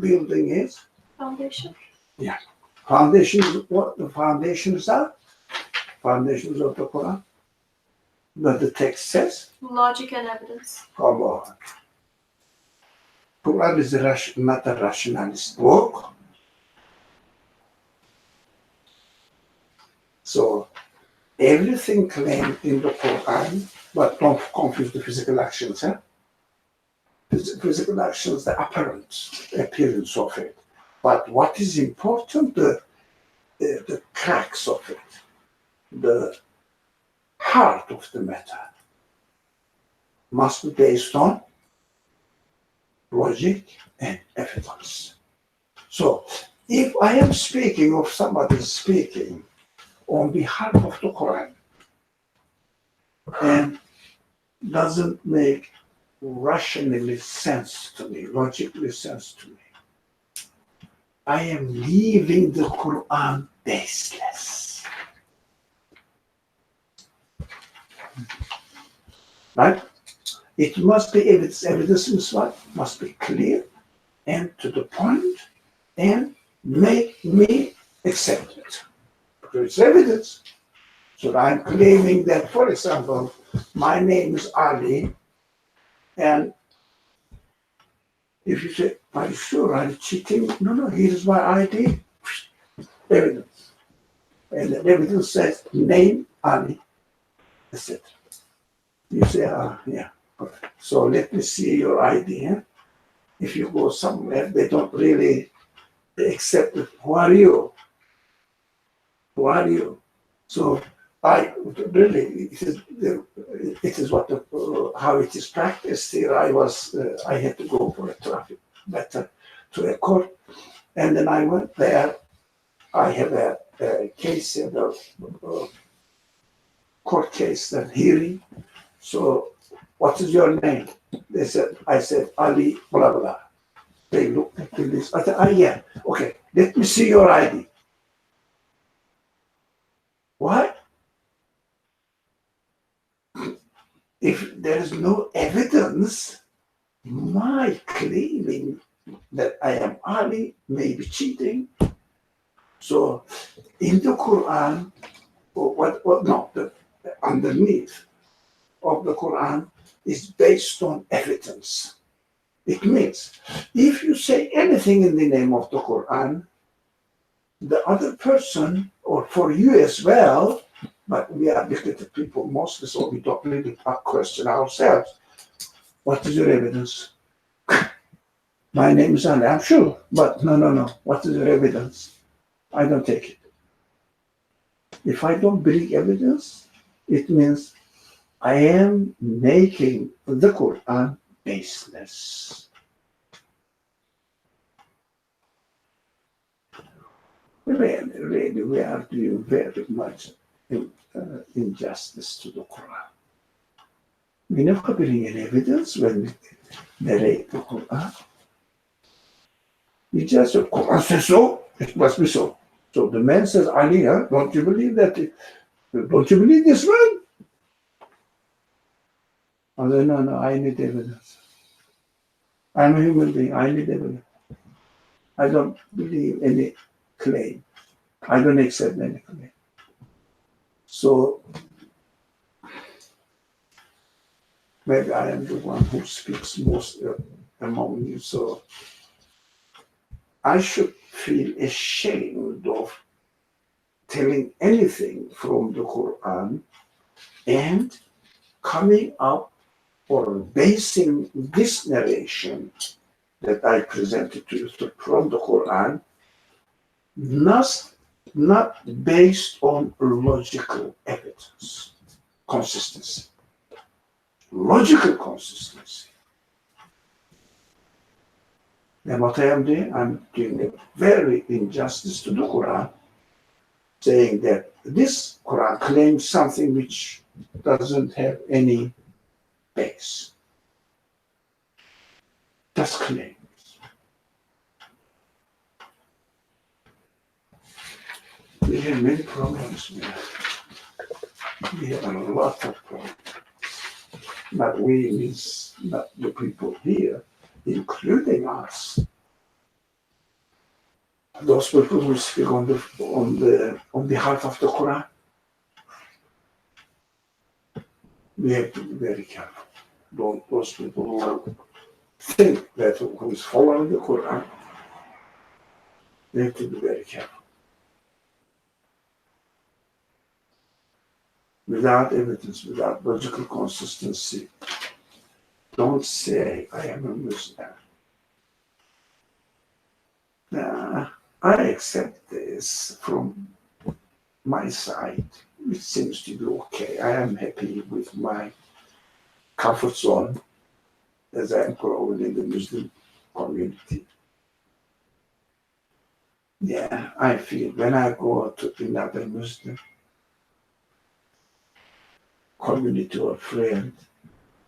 building is? Foundation. Foundation is what the foundations are? Foundations of the Quran. But the text says, Logic and evidence. come on. Quran is not a rationalist book. So everything claimed in the Quran, but don't confuse the physical actions, huh? Physical actions, the appearance of it. But what is important, the cracks of it, the heart of the matter must be based on logic and evidence. So if I am speaking of somebody speaking on behalf of the Quran and doesn't make rationally sense to me, logically sense to me, I am leaving the Quran baseless. Right? It must be evidence is what? Must be clear and to the point and make me accept it. Because it's evidence. So I'm claiming that, for example, my name is Ali, and if you say, are you sure I'm cheating? No, here's my ID. Evidence. And the evidence says, name Ali, etc. You say, yeah. So let me see your ID. Huh? If you go somewhere, they don't really accept it. Who are you? Who are you? So I really, it is what how it is practiced here. I had to go for a traffic matter to a court, and then I went there. I have a case, court case, that hearing. So, what is your name? I said, Ali, blah, blah. They looked at this. I said, yeah, okay, let me see your ID. What? If there is no evidence, my claiming that I am Ali may be cheating. So, in the Quran, underneath of the Quran is based on evidence. It means if you say anything in the name of the Quran, the other person, or for you as well, but we are educated people mostly, so we don't really question ourselves. What is your evidence? My name is Ali, I'm sure, but no. What is your evidence? I don't take it. If I don't bring evidence, it means I am making the Quran baseless. Really, we are doing very much injustice to the Quran. We never bring any evidence when we narrate the Quran. We just, the Quran says so, it must be so. So the man says, Ali, don't you believe that? Don't you believe this man? I said, no, I need evidence. I'm a human being, I need evidence. I don't believe any claim. I don't accept any claim. So maybe I am the one who speaks most among you. So I should feel ashamed of telling anything from the Quran and coming up or basing this narration that I presented to you from the Quran, not based on logical evidence, consistency. Logical consistency. And what I am doing, I'm doing a very injustice to the Quran, saying that this Quran claims something which doesn't have any base. Just claims. We have many problems. We have a lot of problems. Not we means not the people here, including us. Those people who speak on behalf of the Quran, we have to be very careful. Those people who think that who is following the Quran, they have to be very careful. Without evidence, without logical consistency, don't say I am a Muslim. I accept this from my side, which seems to be okay. I am happy with my comfort zone as I am growing in the Muslim community. Yeah, I feel when I go to another Muslim community or friend,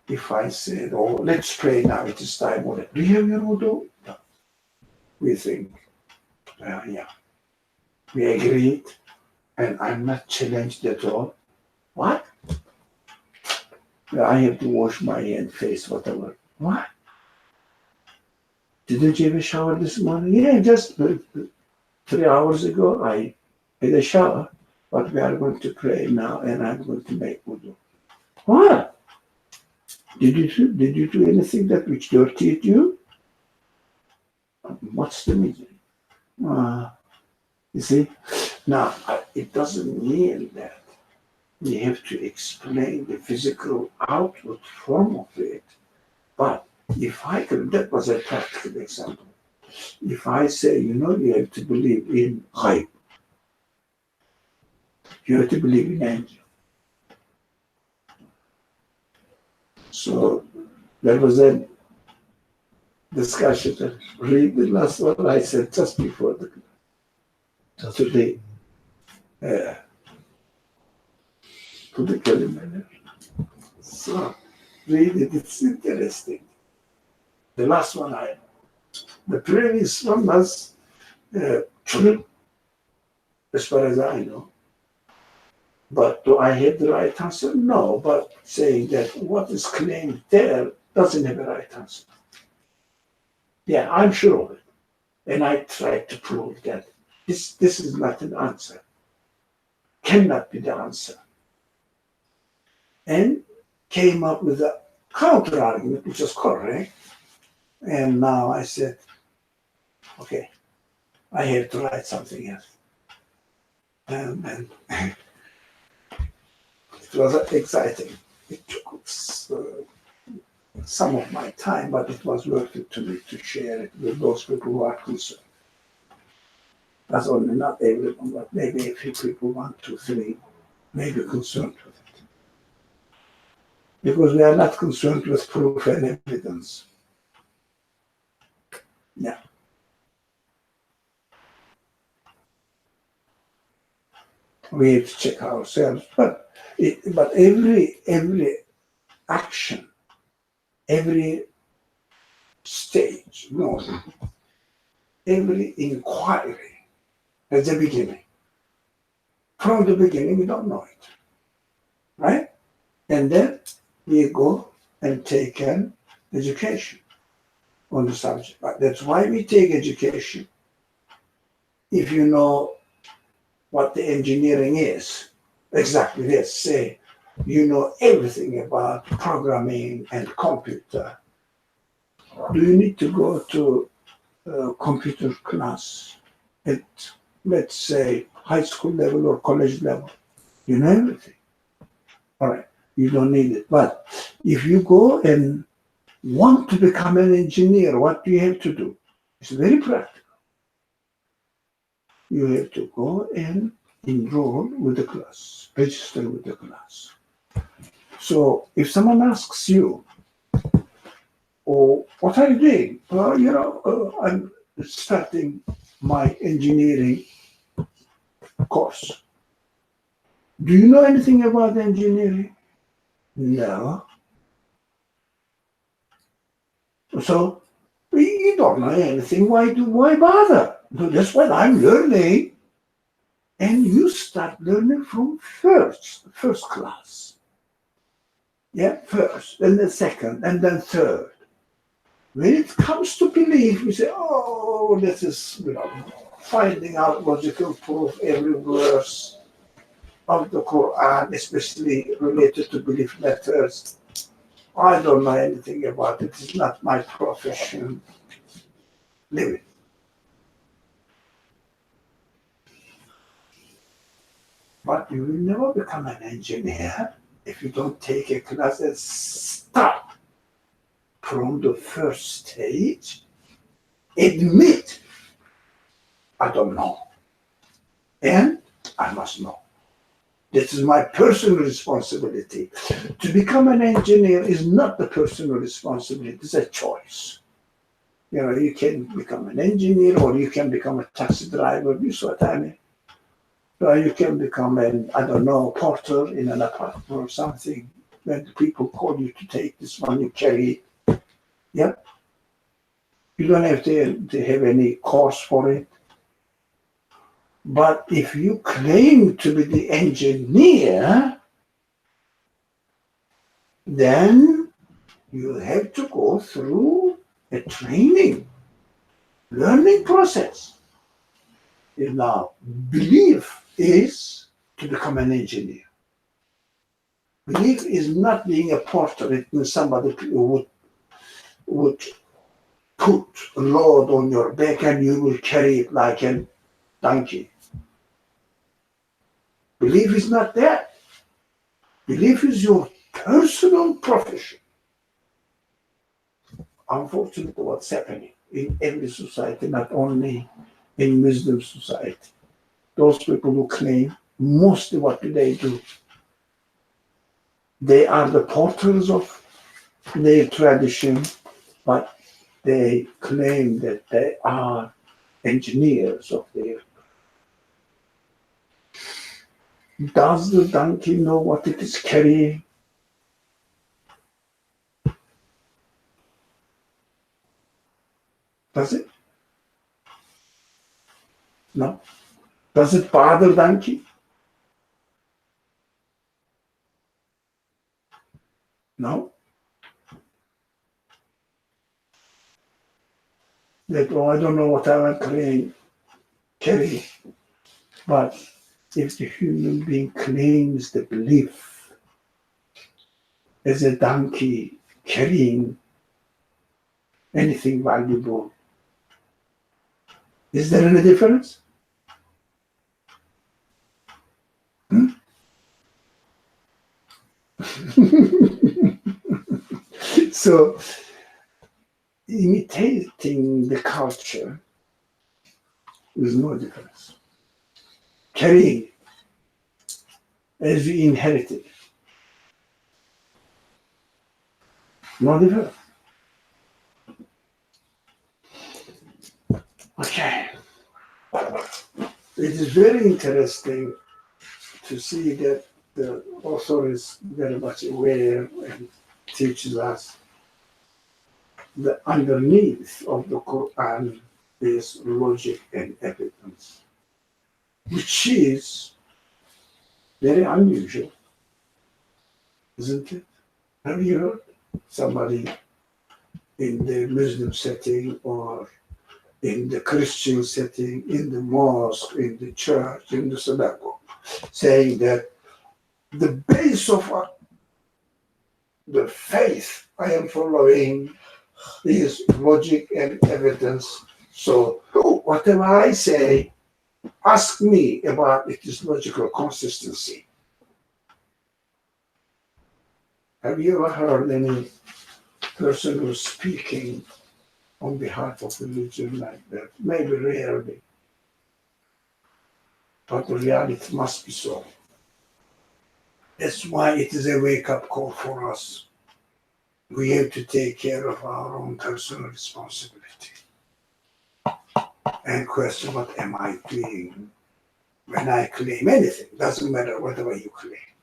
if I said, oh, let's pray now, it is time, or do you have your wudu? No. We think, yeah, we agreed, and I'm not challenged at all. What? I have to wash my hand, face, whatever. What? Didn't you have a shower this morning? Yeah, just 3 hours ago, I had a shower, but we are going to pray now, and I'm going to make wudu. What? Did you do anything that which dirtied you? What's the meaning? You see, now it doesn't mean that we have to explain the physical outward form of it. But if I could, that was a practical example. If I say, you have to believe in ghaib, you have to believe in angel. So there was a discussion. Read the last one I said just before today. To the kalima. So read it, it's interesting. The last one the previous one was true, as far as I know. But do I have the right answer? No, but saying that what is claimed there doesn't have a right answer. Yeah, I'm sure of it. And I tried to prove that this is not an answer. Cannot be the answer. And came up with a counter argument, which was correct. And now I said, okay, I have to write something else. And it was exciting. It took some of my time, but it was worth it to me to share it with those people who are concerned. That's only not everyone, but maybe a few people, 1, 2, 3, may be concerned with it. Because we are not concerned with proof and evidence. Yeah. We have to check ourselves, but every action, every stage, no, every inquiry has a beginning. From the beginning, we don't know it, right? And then we go and take an education on the subject. But that's why we take education. If you know what the engineering is, exactly this, say, you know everything about programming and computer. Do you need to go to a computer class at, let's say, high school level or college level? You know everything. All right, you don't need it. But if you go and want to become an engineer, what do you have to do? It's very practical. You have to go and enroll with the class, register with the class. So if someone asks you, oh, what are you doing? Well, I'm starting my engineering course. Do you know anything about engineering? No. So you don't know anything. Why bother? That's what I'm learning. And you start learning from first class. Yeah, first, and then second, and then third. When it comes to belief, we say, oh, this is, finding out logical proof every verse of the Quran, especially related to belief matters. I don't know anything about it. It's not my profession. Leave it. But you will never become an engineer if you don't take a class and start from the first stage. Admit, I don't know. And I must know. This is my personal responsibility. To become an engineer is not the personal responsibility, it's a choice. You can become an engineer or you can become a taxi driver, you see what I mean? Or you can become porter in an apartment or something. When the people call you to take this one, you carry it. Yeah? You don't have to have any course for it. But if you claim to be the engineer, then you have to go through a training, learning process. Now, belief is to become an engineer. Belief is not being a porter. It means somebody would put a load on your back and you will carry it like a donkey. Belief is not that. Belief is your personal profession. Unfortunately, what's happening in every society, not only in Muslim society, those people who claim, mostly what do? They are the porters of their tradition, but they claim that they are engineers of their. Does the donkey know what it is carrying? Does it? No. Does it bother donkey? No. That, oh, I don't know what I am carrying. But if the human being claims the belief as a donkey carrying anything valuable, is there any difference? So, imitating the culture is no difference. Carrying as we inherited, no difference. Okay. It is very interesting to see that the author is very much aware and teaches us the underneath of the Quran is logic and evidence, which is very unusual, isn't it? Have you heard somebody in the Muslim setting or in the Christian setting, in the mosque, in the church, in the synagogue, saying that the base of the faith I am following is logic and evidence. So whatever I say, ask me about its logical consistency. Have you ever heard any person who's speaking on behalf of religion like that? Maybe rarely, but the reality must be so. That's why it is a wake-up call for us. We have to take care of our own personal responsibility and question, what am I doing when I claim anything? Doesn't matter whatever you claim.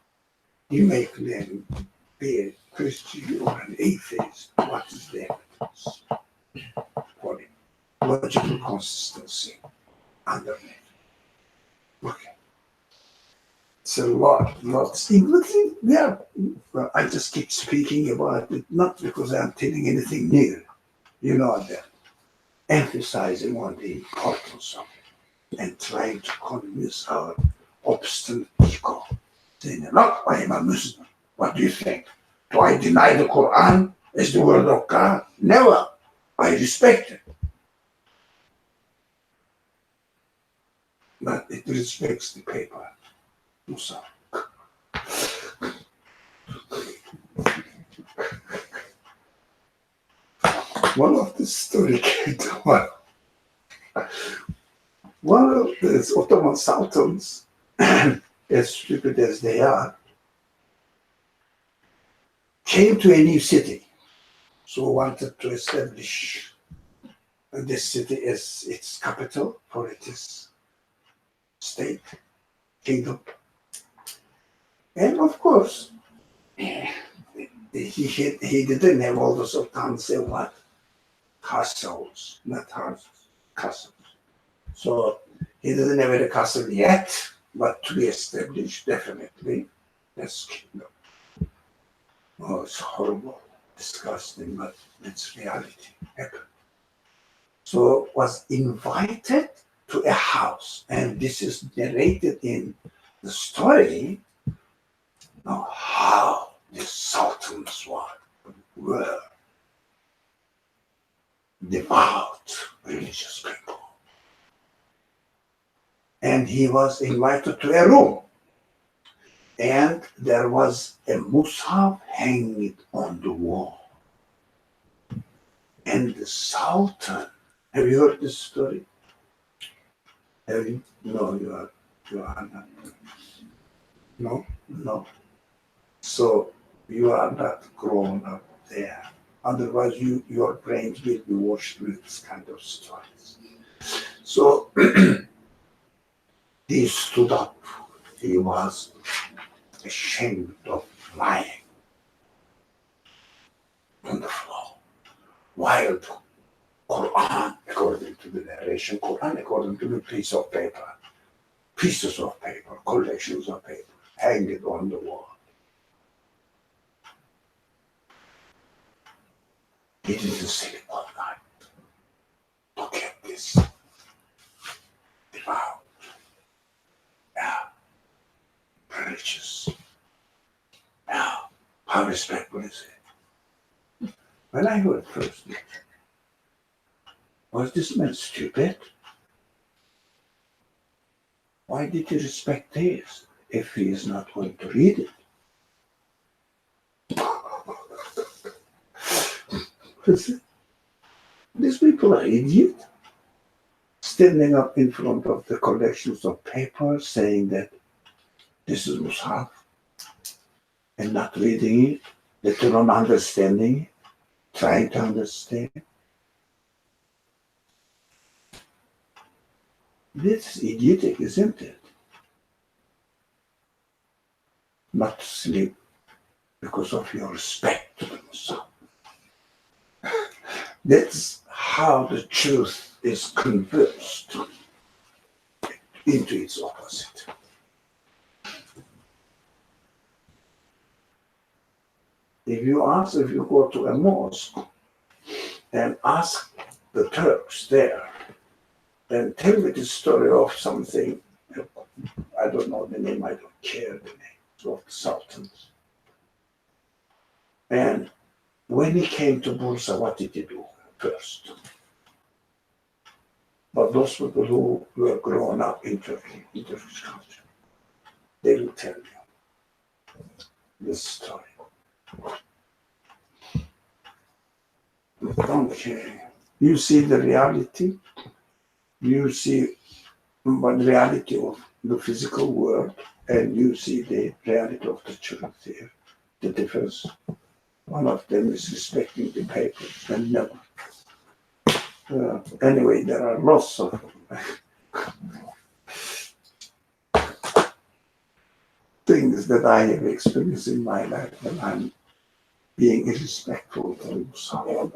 You may claim be a Christian or an atheist. What is the evidence for it? Logical consistency underneath. Okay. It's a lots. Yeah, well, I just keep speaking about it, not because I'm telling anything new. You know that. Emphasizing on the importance of it and trying to convince our obstinate ego. Saying, look, I am a Muslim. What do you think? Do I deny the Quran as the word of God? Never. I respect it. But it respects the paper. Musa. One of the story came to one. One of the Ottoman sultans, as stupid as they are, came to a new city. So wanted to establish this city as its capital for its state, kingdom. And of course, he didn't have all the sultans and what? Castles, not houses, castles. So he doesn't have a castle yet, but to be established definitely as kingdom. Oh, it's horrible, disgusting, but it's reality. Happened. So was invited to a house, and this is narrated in the story of how the sultans were devout religious people. And he was invited to a room. And there was a mushaf hanging on the wall. And the Sultan, have you heard this story? Have you? No, you are not. No, no. So you are not grown up there. Otherwise, your brains will be washed with this kind of stories. So he stood up. He was ashamed of lying on the floor. While the Quran, according to the narration, Quran, according to the pieces of paper, collections of paper, hanging on the wall. He didn't sleep all night. Look at this. Devout. Now, religious. Now, how respectful is it? When I heard first, was this man stupid? Why did he respect this if he is not going to read it? These people are idiots. Standing up in front of the collections of papers saying that this is Mus'haf and not reading it, that you're not understanding it, trying to understand. This is idiotic, isn't it? Not to sleep because of your respect to the Mus'haf. That's how the truth is converted into its opposite. If you go to a mosque and ask the Turks there, and tell me the story of something, I don't know the name, I don't care the names of the sultans. And when he came to Bursa, what did he do first? But those people who were grown up in Turkey, in Turkish culture, they will tell you this story. Okay. You see the reality, you see the reality of the physical world, and you see the reality of the truth here. The difference. One of them is respecting the papers and never. Anyway, there are lots of things that I have experienced in my life when I'm being irrespectful to someone.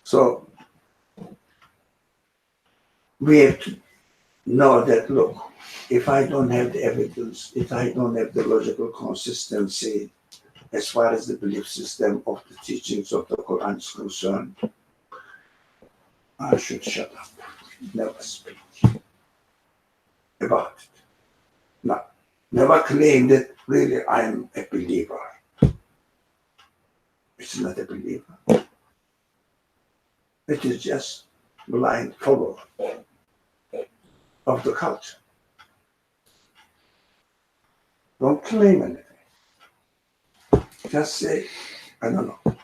So we have to know that, look, if I don't have the evidence, if I don't have the logical consistency as far as the belief system of the teachings of the Quran is concerned, I should shut up, never speak about it. No, never claim that really I am a believer. It's not a believer. It is just blind follower of the culture. Don't claim anything. Just say, I don't know.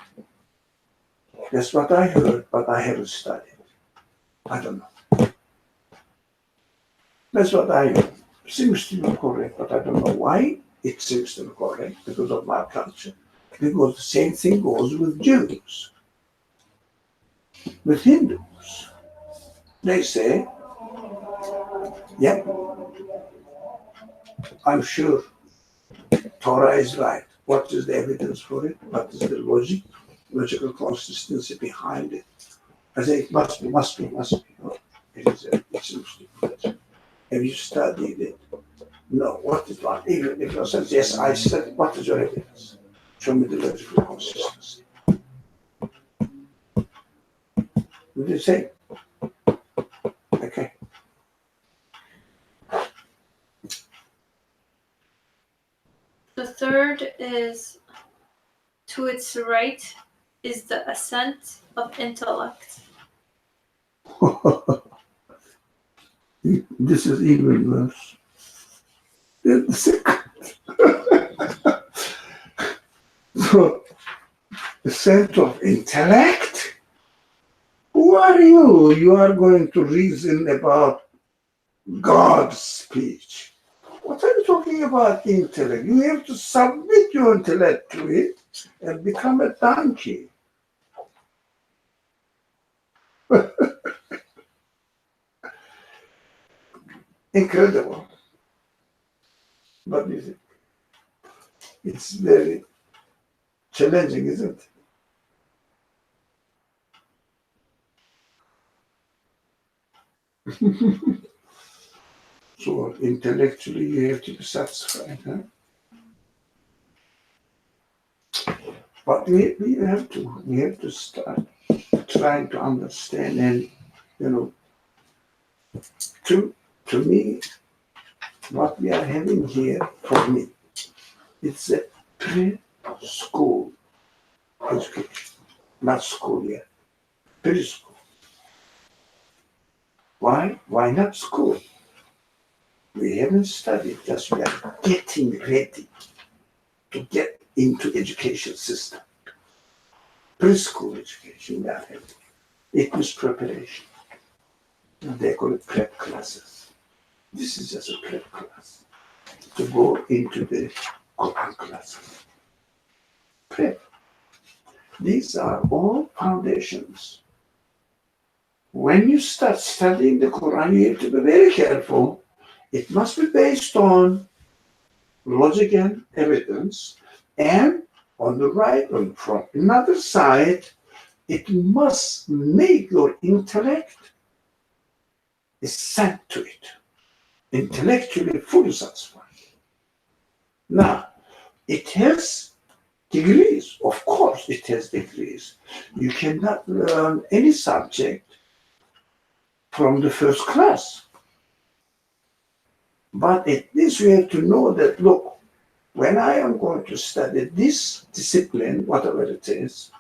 That's what I heard, but I haven't studied. I don't know. That's what I heard. Seems to be correct, but I don't know why it seems to be correct, because of my culture. Because the same thing goes with Jews, with Hindus. They say, yep, I'm sure Torah is right. What is the evidence for it? What is the logical consistency behind it? I say it must be. No, it seems to be. Have you studied it? No. What is one? Even if you say, yes, I studied, what is your evidence? Show me the logical consistency. What do you say? Okay. The third is, to its right is the ascent of intellect. This is even worse. The So, the sense of intellect? Who are you? You are going to reason about God's speech. What are you talking about intellect? You have to submit your intellect to it and become a donkey. Incredible. But it's very challenging, isn't it? So intellectually you have to be satisfied, huh? But we have to start trying to understand, and to me, what we are having here, for me, it's a preschool education, not school yet, preschool. Why? Why not school? We haven't studied, just we are getting ready to get into education system. Preschool education, we are having. It was preparation. They call it prep classes. This is just a prep class to go into the Quran classes. Prep. These are all foundations. When you start studying the Quran, you have to be very careful. It must be based on logic and evidence, and on the right, from another side, it must make your intellect assent to it, intellectually fully satisfied. Now, it has degrees, of course it has degrees. You cannot learn any subject from the first class. But at least you have to know that, look, when I am going to study this discipline, whatever it is,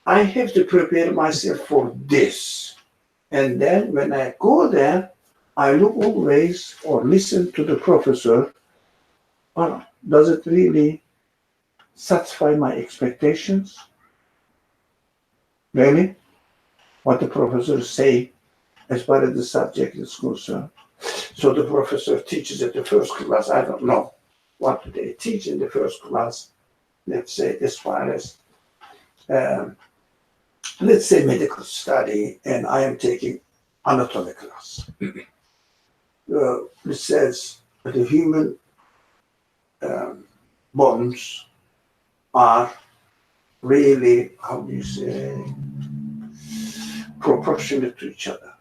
I have to prepare myself for this. And then when I go there, I look always or listen to the professor. Oh, does it really satisfy my expectations? Really? What the professors say as far as the subject is concerned. So the professor teaches at the first class, I don't know what do they teach in the first class, let's say as far as, let's say medical study, and I am taking anatomy class. It says that the human bones are really, how do you say, proportionate to each other.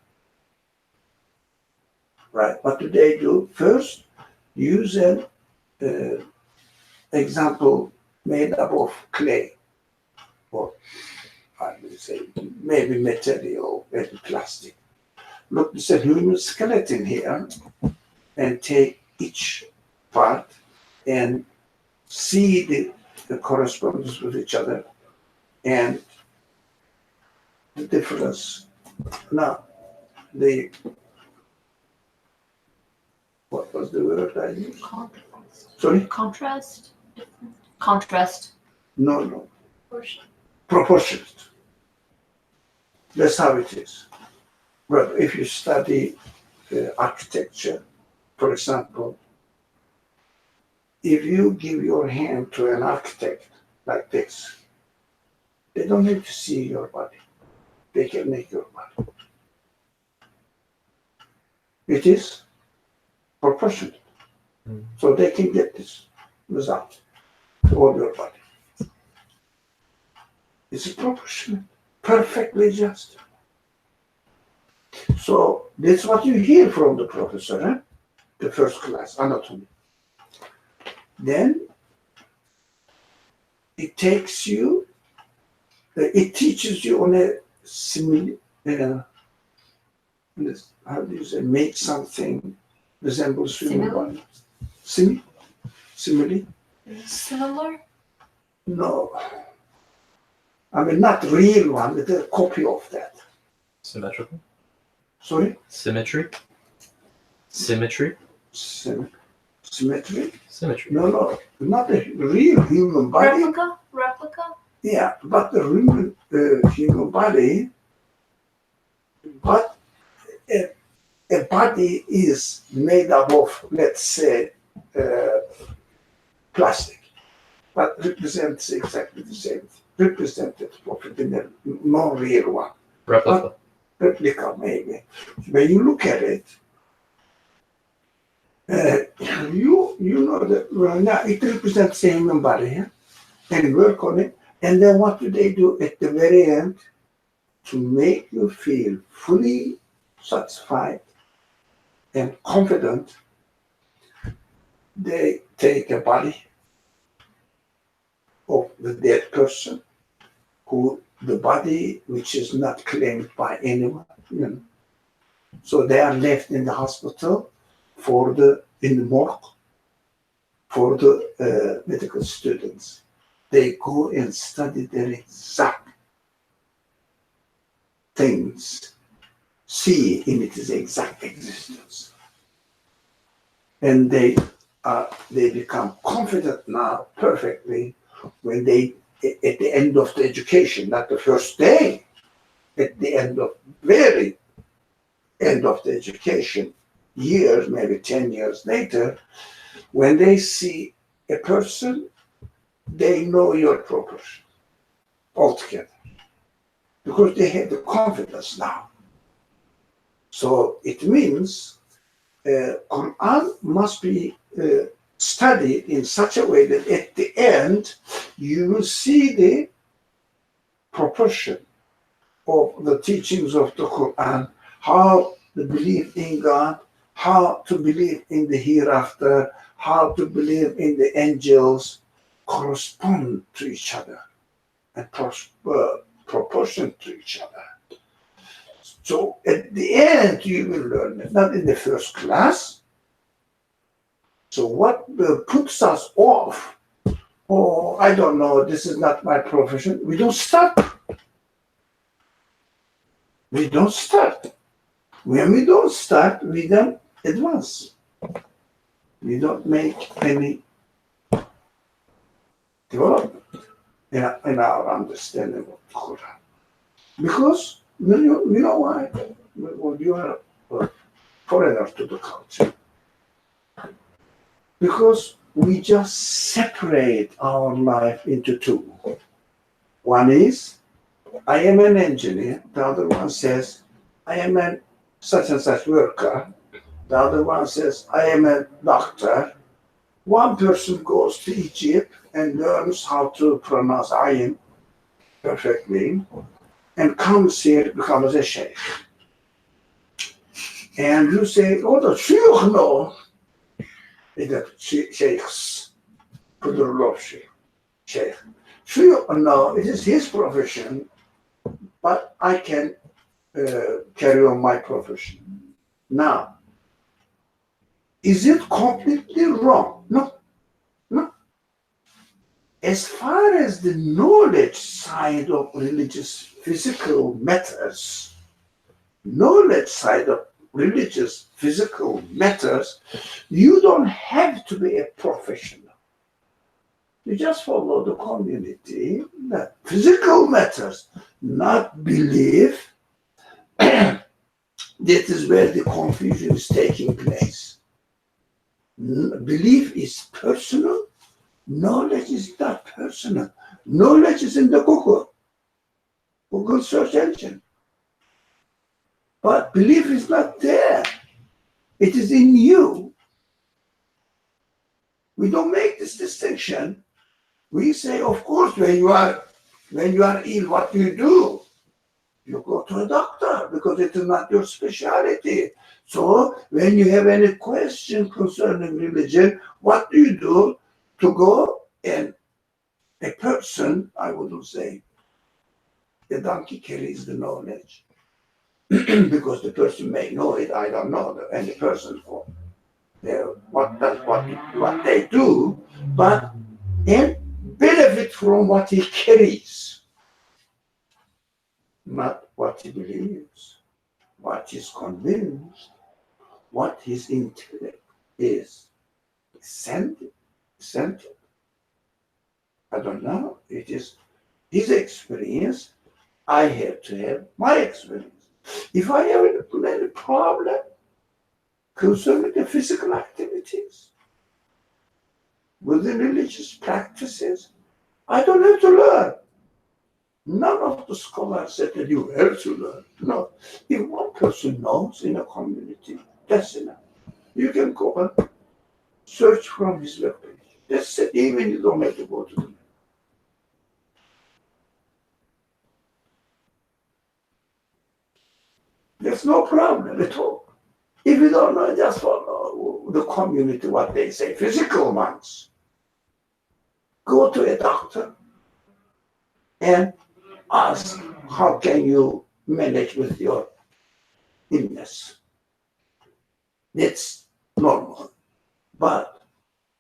Right, what do they do? First, use an example made up of clay, or I would say maybe material, maybe plastic. Look, there's a human skeleton here, and take each part and see the correspondence with each other and the difference. Now, what was the word I used? Contrast. Sorry? Contrast. Contrast. No. Proportionate. That's how it is. But if you study architecture, for example, if you give your hand to an architect like this, they don't need to see your body. They can make your body. It is proportionate. So they can get this result to all your body. It's proportionate, perfectly just. So that's what you hear from the professor, the first class, anatomy. Then it teaches you on a simile, how do you say, make something resembles human body. Simile? Similar? No. I mean, not real one, but a copy of that. Symmetrical? Sorry? Symmetry? Symmetry? Symmetry? Symmetry. No, not a real human body. Replica? Yeah, but the real human body, but a body is made up of, let's say, plastic, but represents exactly the same, represented in a non-real one, Replica. replica maybe. When you look at it, you know that well, now it represents the human body, yeah? And work on it, and then what do they do at the very end to make you feel fully satisfied and confident? They take a body of the dead person, who the body which is not claimed by anyone, you know. So they are left in the hospital in the morgue for the medical students. They go and study their exact things, see in its exact existence, and they become confident now perfectly when they at the end of the education, not the first day, at the end of very end of the education, years, maybe 10 years later, when they see a person, they know your proportion altogether because they have the confidence now. So it means Quran must be studied in such a way that at the end you will see the proportion of the teachings of the Quran, how to believe in God, how to believe in the hereafter, how to believe in the angels correspond to each other and proportion to each other. So at the end you will learn it, not in the first class. So what puts us off, oh, I don't know, this is not my profession, we don't start. We don't start. When we don't start, we don't advance. We don't make any development in our understanding of the Quran. Because, you know why? Well, you are a foreigner to the culture. Because we just separate our life into two. One is, I am an engineer. The other one says, I am a such and such worker. The other one says, I am a doctor. One person goes to Egypt and learns how to pronounce ayin perfectly and comes here, becomes a sheikh. And you say, oh, the sheikh no. The sheikhs, plural of sheikh. Sheikh no, it is his profession, but I can carry on my profession. Now, is it completely wrong? No. As far as the knowledge side of religious physical matters, you don't have to be a professional. You just follow the community, that physical matters, not belief. That is where the confusion is taking place. Belief is personal. Knowledge is not personal. Knowledge is in the Google search engine. But belief is not there. It is in you. We don't make this distinction. We say, of course, when you are ill, what do? You go to a doctor because it is not your specialty. So when you have any question concerning religion, what do you do to go? And a person, I wouldn't say, the donkey carries the knowledge because the person may know it. I don't know any person for what they do, but and benefit from what he carries, not what he believes, what he's convinced, what his intellect is. sent it. I don't know. It is his experience. I have to have my experience. If I have any problem concerning the physical activities within religious practices, I don't have to learn. None of the scholars said that you have to learn. No. If one person knows in a community, that's enough. You can go and search from his webpage. That's it. Even you don't have to go to them. There's no problem at all. If you don't know, just follow the community, what they say, physical ones. Go to a doctor and ask, how can you manage with your illness? That's normal. But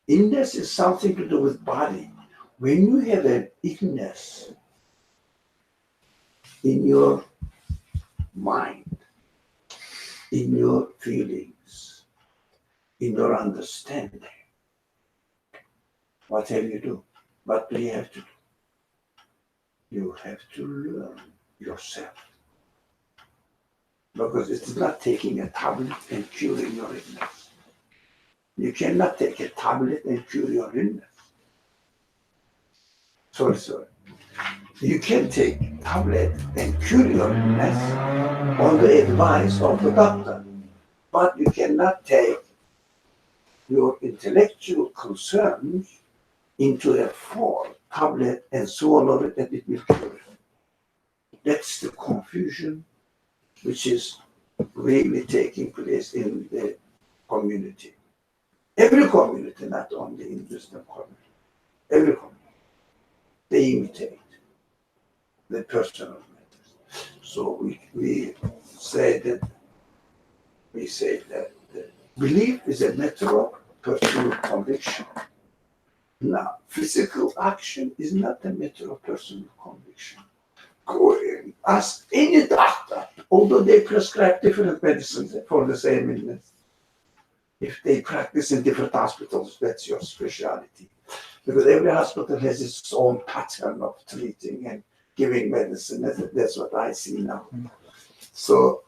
illness is something to do with body. When you have an illness in your mind, in your feelings, in your understanding, what have you do? What do you have to do? You have to learn yourself. Because it is not taking a tablet and curing your illness. You cannot take a tablet and cure your illness. Sorry. You can take a tablet and cure your illness on the advice of the doctor. But you cannot take your intellectual concerns into a form tablet and swallow it and it will cure it. That's the confusion which is really taking place in the community. Every community, not only in Muslim community, every community, they imitate the personal matters. So we say that the belief is a matter of personal conviction. Now, physical action is not a matter of personal conviction. Go and ask any doctor, although they prescribe different medicines for the same illness. If they practice in different hospitals, that's your specialty. Because every hospital has its own pattern of treating and giving medicine. That's what I see now. So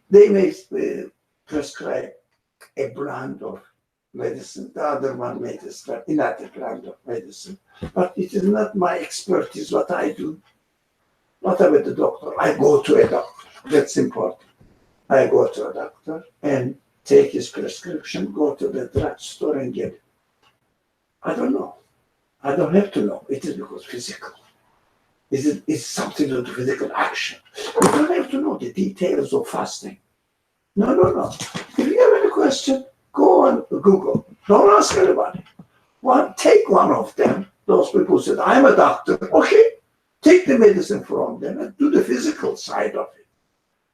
they may prescribe a brand of medicine, the other one may prescribe another brand of medicine. But it is not my expertise what I do. Not about the doctor. I go to a doctor. That's important. I go to a doctor and take his prescription, go to the drugstore and get it. I don't know. I don't have to know. It is because physical. It's something to do with physical action. You don't have to know the details of fasting. No. If you have any question, go on Google. Don't ask anybody. Take one of them. Those people said, I'm a doctor. Okay. Take the medicine from them and do the physical side of it.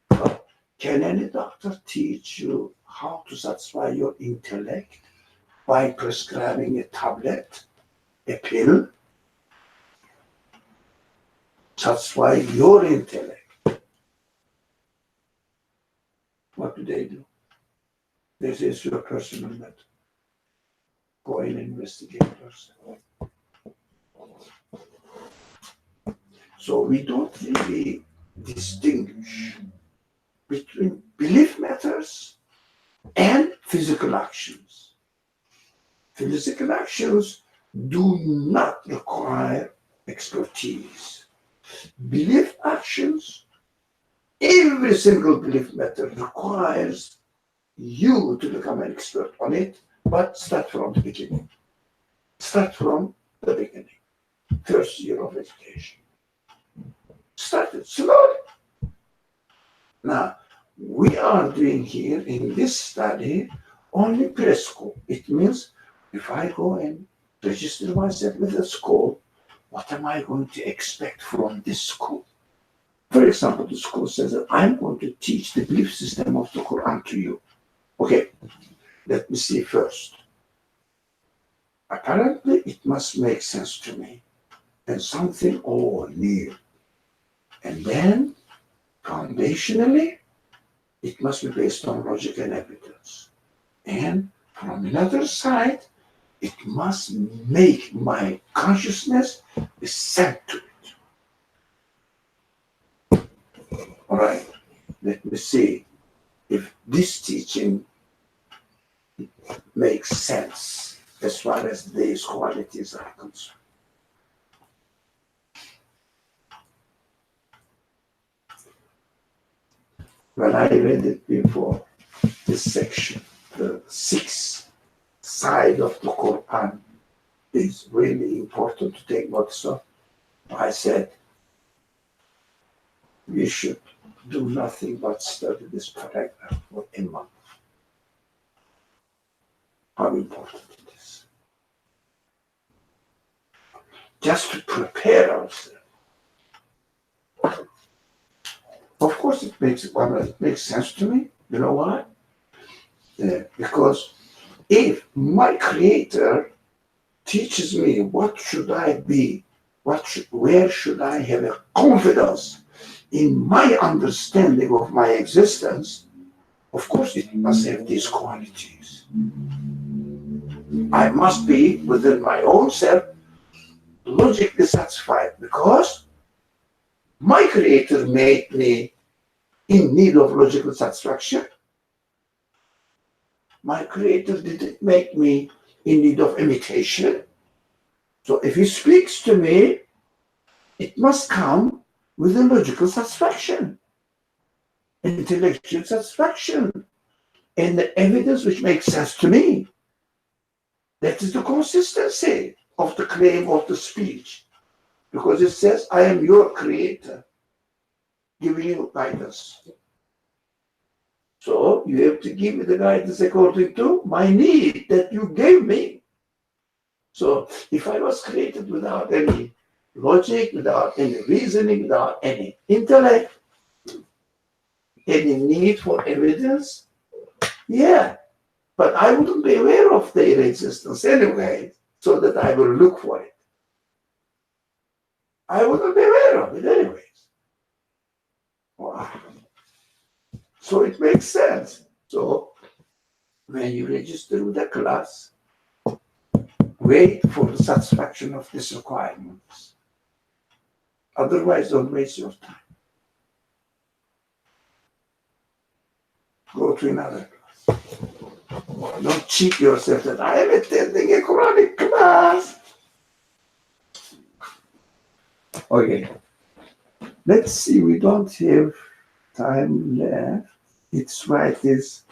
But can any doctor teach you how to satisfy your intellect by prescribing a tablet, a pill? Satisfy your intellect. What do? This is your personal matter. Go and investigate yourself. So we don't really distinguish between belief matters and physical actions. Physical actions do not require expertise. Belief actions, every single belief matter requires you to become an expert on it, but start from the beginning. Start from the beginning. First year of education. Start it slowly. Now, we are doing here in this study only preschool. It means if I go and register myself with a school, what am I going to expect from this school? For example, the school says that I'm going to teach the belief system of the Quran to you. Okay, let me see first. Apparently, it must make sense to me and something new. And then, foundationally, it must be based on logic and evidence. And From another side, it must make my consciousness assent to it. All right, let me see if this teaching makes sense as far as these qualities are concerned. When I read it before, this section, the sixth side of the Quran, is really important to take notice of. I said, we should do nothing but study this paragraph for a month. How important it is. Just to prepare ourselves. Of course, it makes sense to me. You know why? Because if my Creator teaches me what should I be, where should I have a confidence in my understanding of my existence, of course it must have these qualities. I must be within my own self logically satisfied because my Creator made me in need of logical satisfaction. My Creator didn't make me in need of imitation. So if He speaks to me, it must come with a logical satisfaction, intellectual satisfaction, and the evidence which makes sense to me. That is the consistency of the claim of the speech. Because it says, I am your Creator, giving you guidance. So you have to give me the guidance according to my need that you gave me. So if I was created without any logic, without any reasoning, without any intellect, any need for evidence, yeah, but I wouldn't be aware of their existence anyway, so that I will look for it. I wouldn't be aware of it anyways. Wow. So it makes sense. So when you register with a class, wait for the satisfaction of these requirements. Otherwise, don't waste your time. Go to another class. Don't cheat yourself that I am attending a Quranic class. Okay. Let's see, we don't have time left. Its right is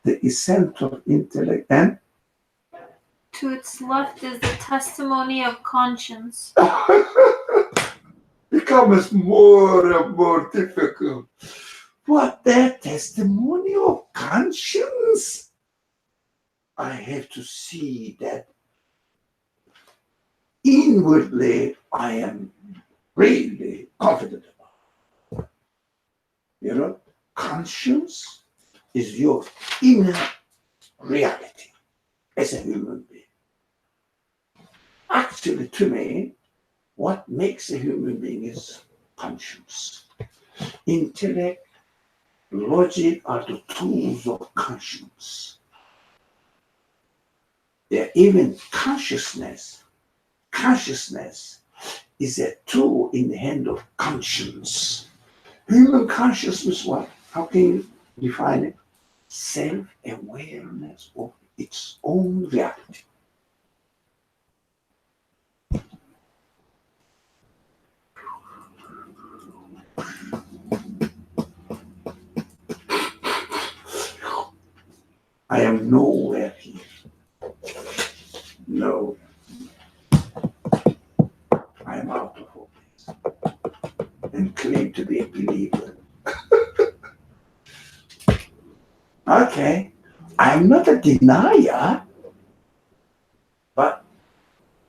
the ascent of intellect and To its left is the testimony of conscience. becomes more and more difficult. What that testimony of conscience? I have to see that inwardly I am really confident about. You know, conscience is your inner reality as a human being. Actually, to me, what makes a human being is conscience. Intellect, logic are the tools of conscience. Yeah, even consciousness is a tool in the hand of conscience. Human consciousness, what? How can you define it? Self-awareness of its own reality. I am nowhere here. No. I am out of all this and claim to be a believer. Okay, I'm not a denier, but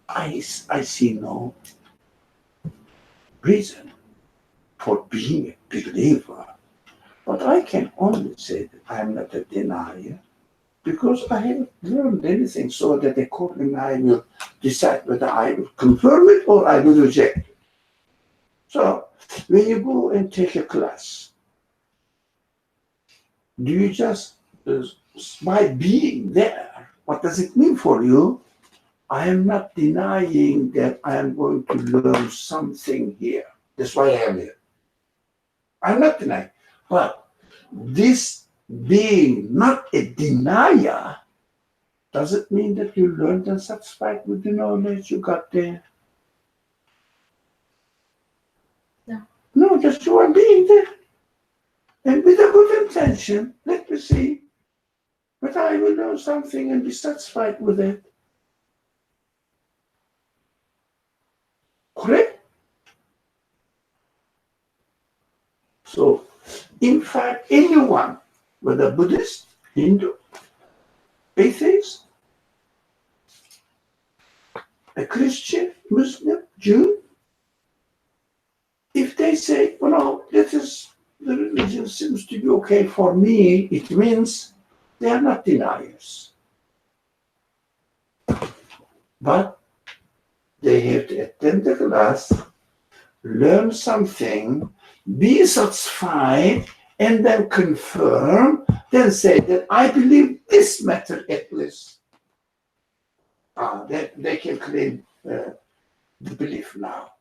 I see no reason for being a believer. But I can only say that I'm not a denier because I haven't learned anything so that accordingly I will decide whether I will confirm it or I will reject it. So when you go and take a class, do you just, by being there, what does it mean for you? I am not denying that I am going to learn something here. That's why I am here. I'm not denying. But this being not a denier doesn't mean that you learned and satisfied with the knowledge you got there. No. No, just you are being there. And with a good intention, let me see. But I will learn something and be satisfied with it. Correct? So, in fact, anyone, whether Buddhist, Hindu, atheist, a Christian, Muslim, Jew, if they say, well, no, the religion seems to be okay for me, it means they are not deniers. But they have to attend the class, learn something, be satisfied, and then confirm, then say that I believe this matter at least. That they can claim the belief now.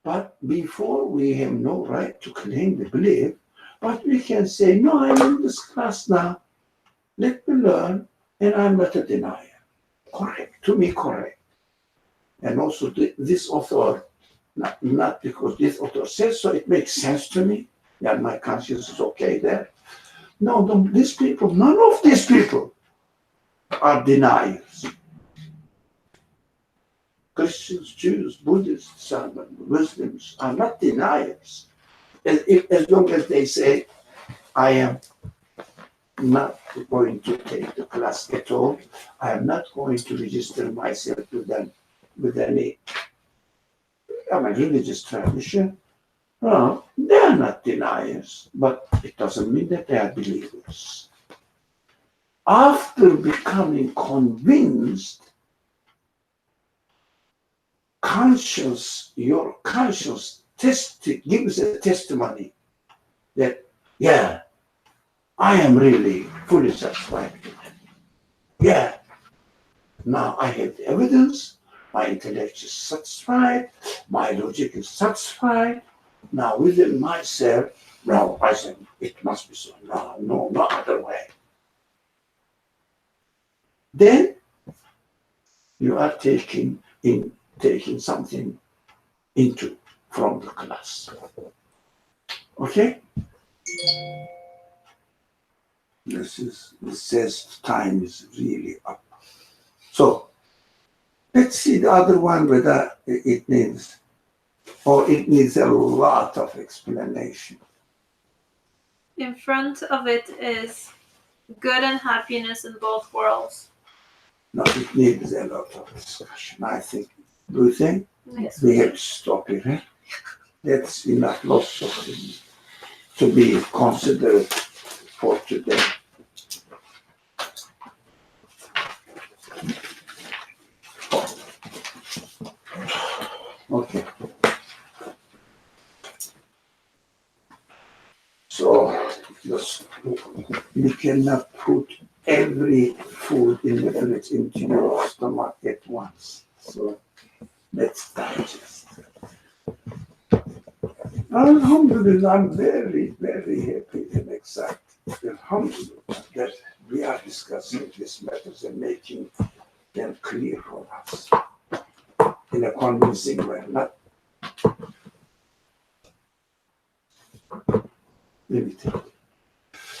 But before, we have no right to claim the belief, but we can say, no, I'm in this class now. Let me learn, and I'm not a denier. Correct, to me, correct. And also this author, not because this author says so, it makes sense to me. Yeah, my conscience is okay there. No, these people, none of these people are deniers. Christians, Jews, Buddhists, Muslims are not deniers. As long as they say, I am not going to take the class at all, I am not going to register myself with any religious tradition. No, they are not deniers, but it doesn't mean that they are believers. After becoming convinced, your conscience gives a testimony that, yeah, I am really fully satisfied with it. Yeah, now I have the evidence, my intellect is satisfied, my logic is satisfied. Now within myself, now I say, it must be so. No other way. Then you are taking something from the class. Okay? It says time is really up. So let's see the other one whether it needs a lot of explanation. In front of it is good and happiness in both worlds. No, it needs a lot of discussion, I think. Do you think? Yes. We have to stop it, eh? That's enough lots of things to be considered for today. Okay. So you cannot put every food in the village into your stomach at once. So let's digest. Alhamdulillah, I'm very, very happy and excited. Alhamdulillah, that we are discussing these matters and making them clear for us in a convincing way. Not limited.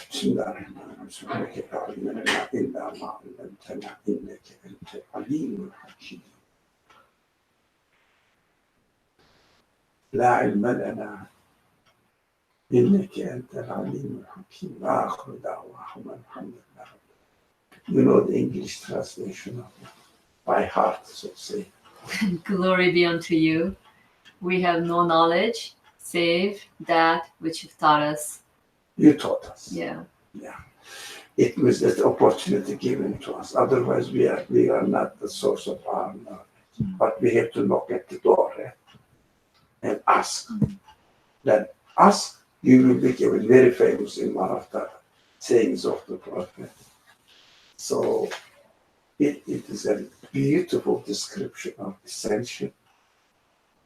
Bismillahirrahmanirrahim. Subhanaka la ilma lana illa ma 'allamtana innaka antal alimul hakim. لا علم لنا إنك أنت العليم الحكيم وآخر دعواهم الحمد لله. You know the English translation of it by heart, so to say. Glory be unto you. We have no knowledge save that which you've taught us. You taught us. Yeah. It was that opportunity given to us. Otherwise, we are not the source of our knowledge. But we have to knock at the door and ask. Then ask, you will be given. Very famous in one of the sayings of the Prophet. So it is a beautiful description of essential.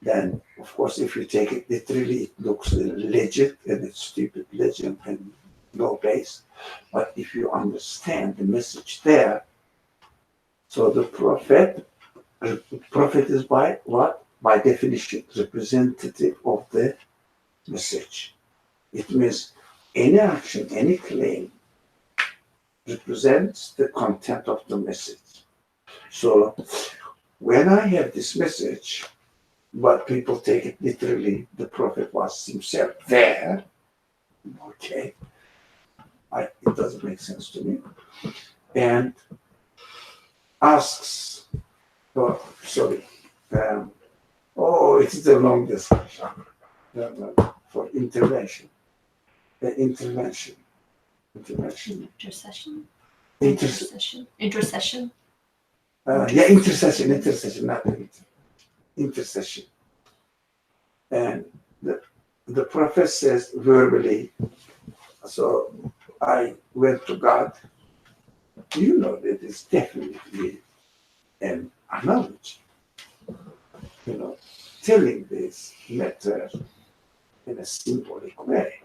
Then, of course, if you take it literally, it looks legit and it's stupid legend and no base. But if you understand the message there, so the prophet is by what? By definition, representative of the message. It means any action, any claim represents the content of the message. So when I have this message, but people take it literally, the prophet was himself there, okay, it doesn't make sense to me, and asks, it is a long discussion for intervention. Intercession. Intercession. Intercession. Intercession. Intercession, not intercession. And the prophet says verbally, so I went to God. You know that it's definitely an analogy. Telling this matter in a symbolic way.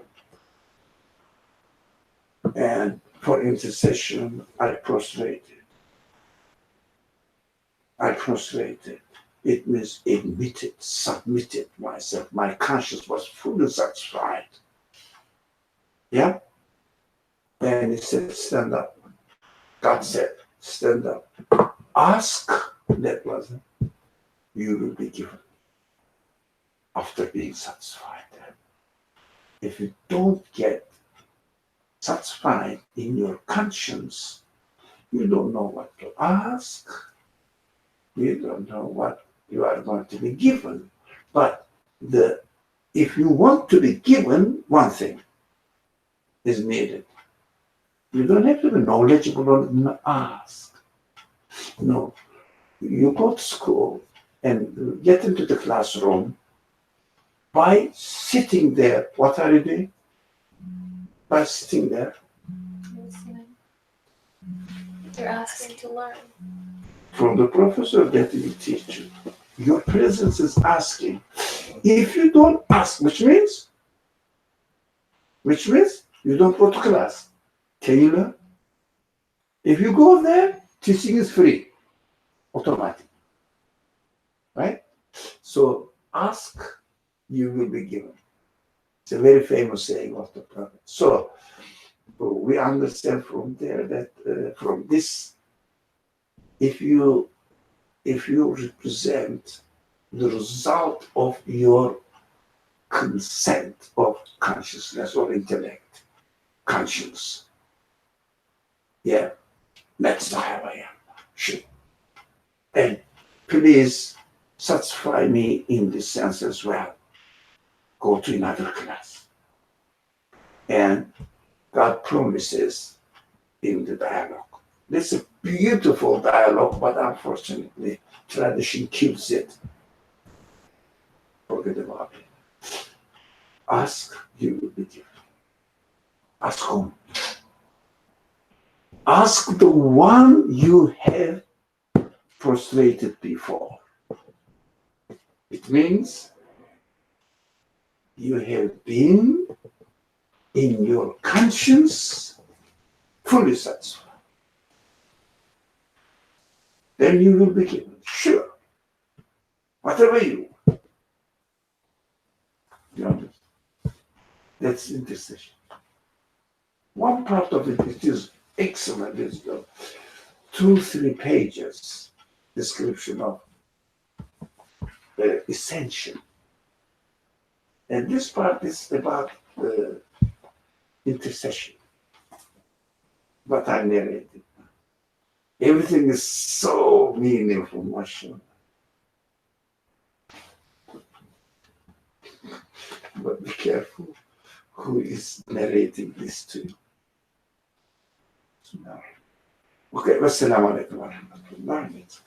And for intercession, I prostrated. It means admitted, submitted myself. My conscience was fully satisfied. Yeah? And he said, stand up. God said, stand up. Ask, that wasn't, you will be given after being satisfied. If you don't get satisfied in your conscience, you don't know what to ask. You don't know what you are going to be given. But if you want to be given, one thing is needed. You don't have to be knowledgeable or ask. No. You go to school and get into the classroom by sitting there. What are you doing? By sitting there. You're asking to learn. From the professor that will teach you. Your presence is asking. If you don't ask, which means you don't go to class. Can you learn? If you go there, teaching is free, automatic. Right? So ask, you will be given. It's a very famous saying of the prophet. So we understand from there that from this, if you represent the result of your consent of consciousness or intellect, conscience, yeah, that's how I am. Sure. And please satisfy me in this sense as well. Go to another class. And God promises in the dialogue. This is a beautiful dialogue, but unfortunately, tradition kills it. Forget about it. Ask, you will be given. Ask whom? Ask the one you have prostrated before. It means you have been in your conscience fully satisfied. Then you will be given. Sure. Whatever you want. You understand? That's intercession. One part of it is excellent. It's 2-3 pages description of essential. And this part is about intercession. But I narrated. Everything is so meaningful, mashallah. But be careful who is narrating this to you. Okay, wassalamu alaikum wa rahmatullah.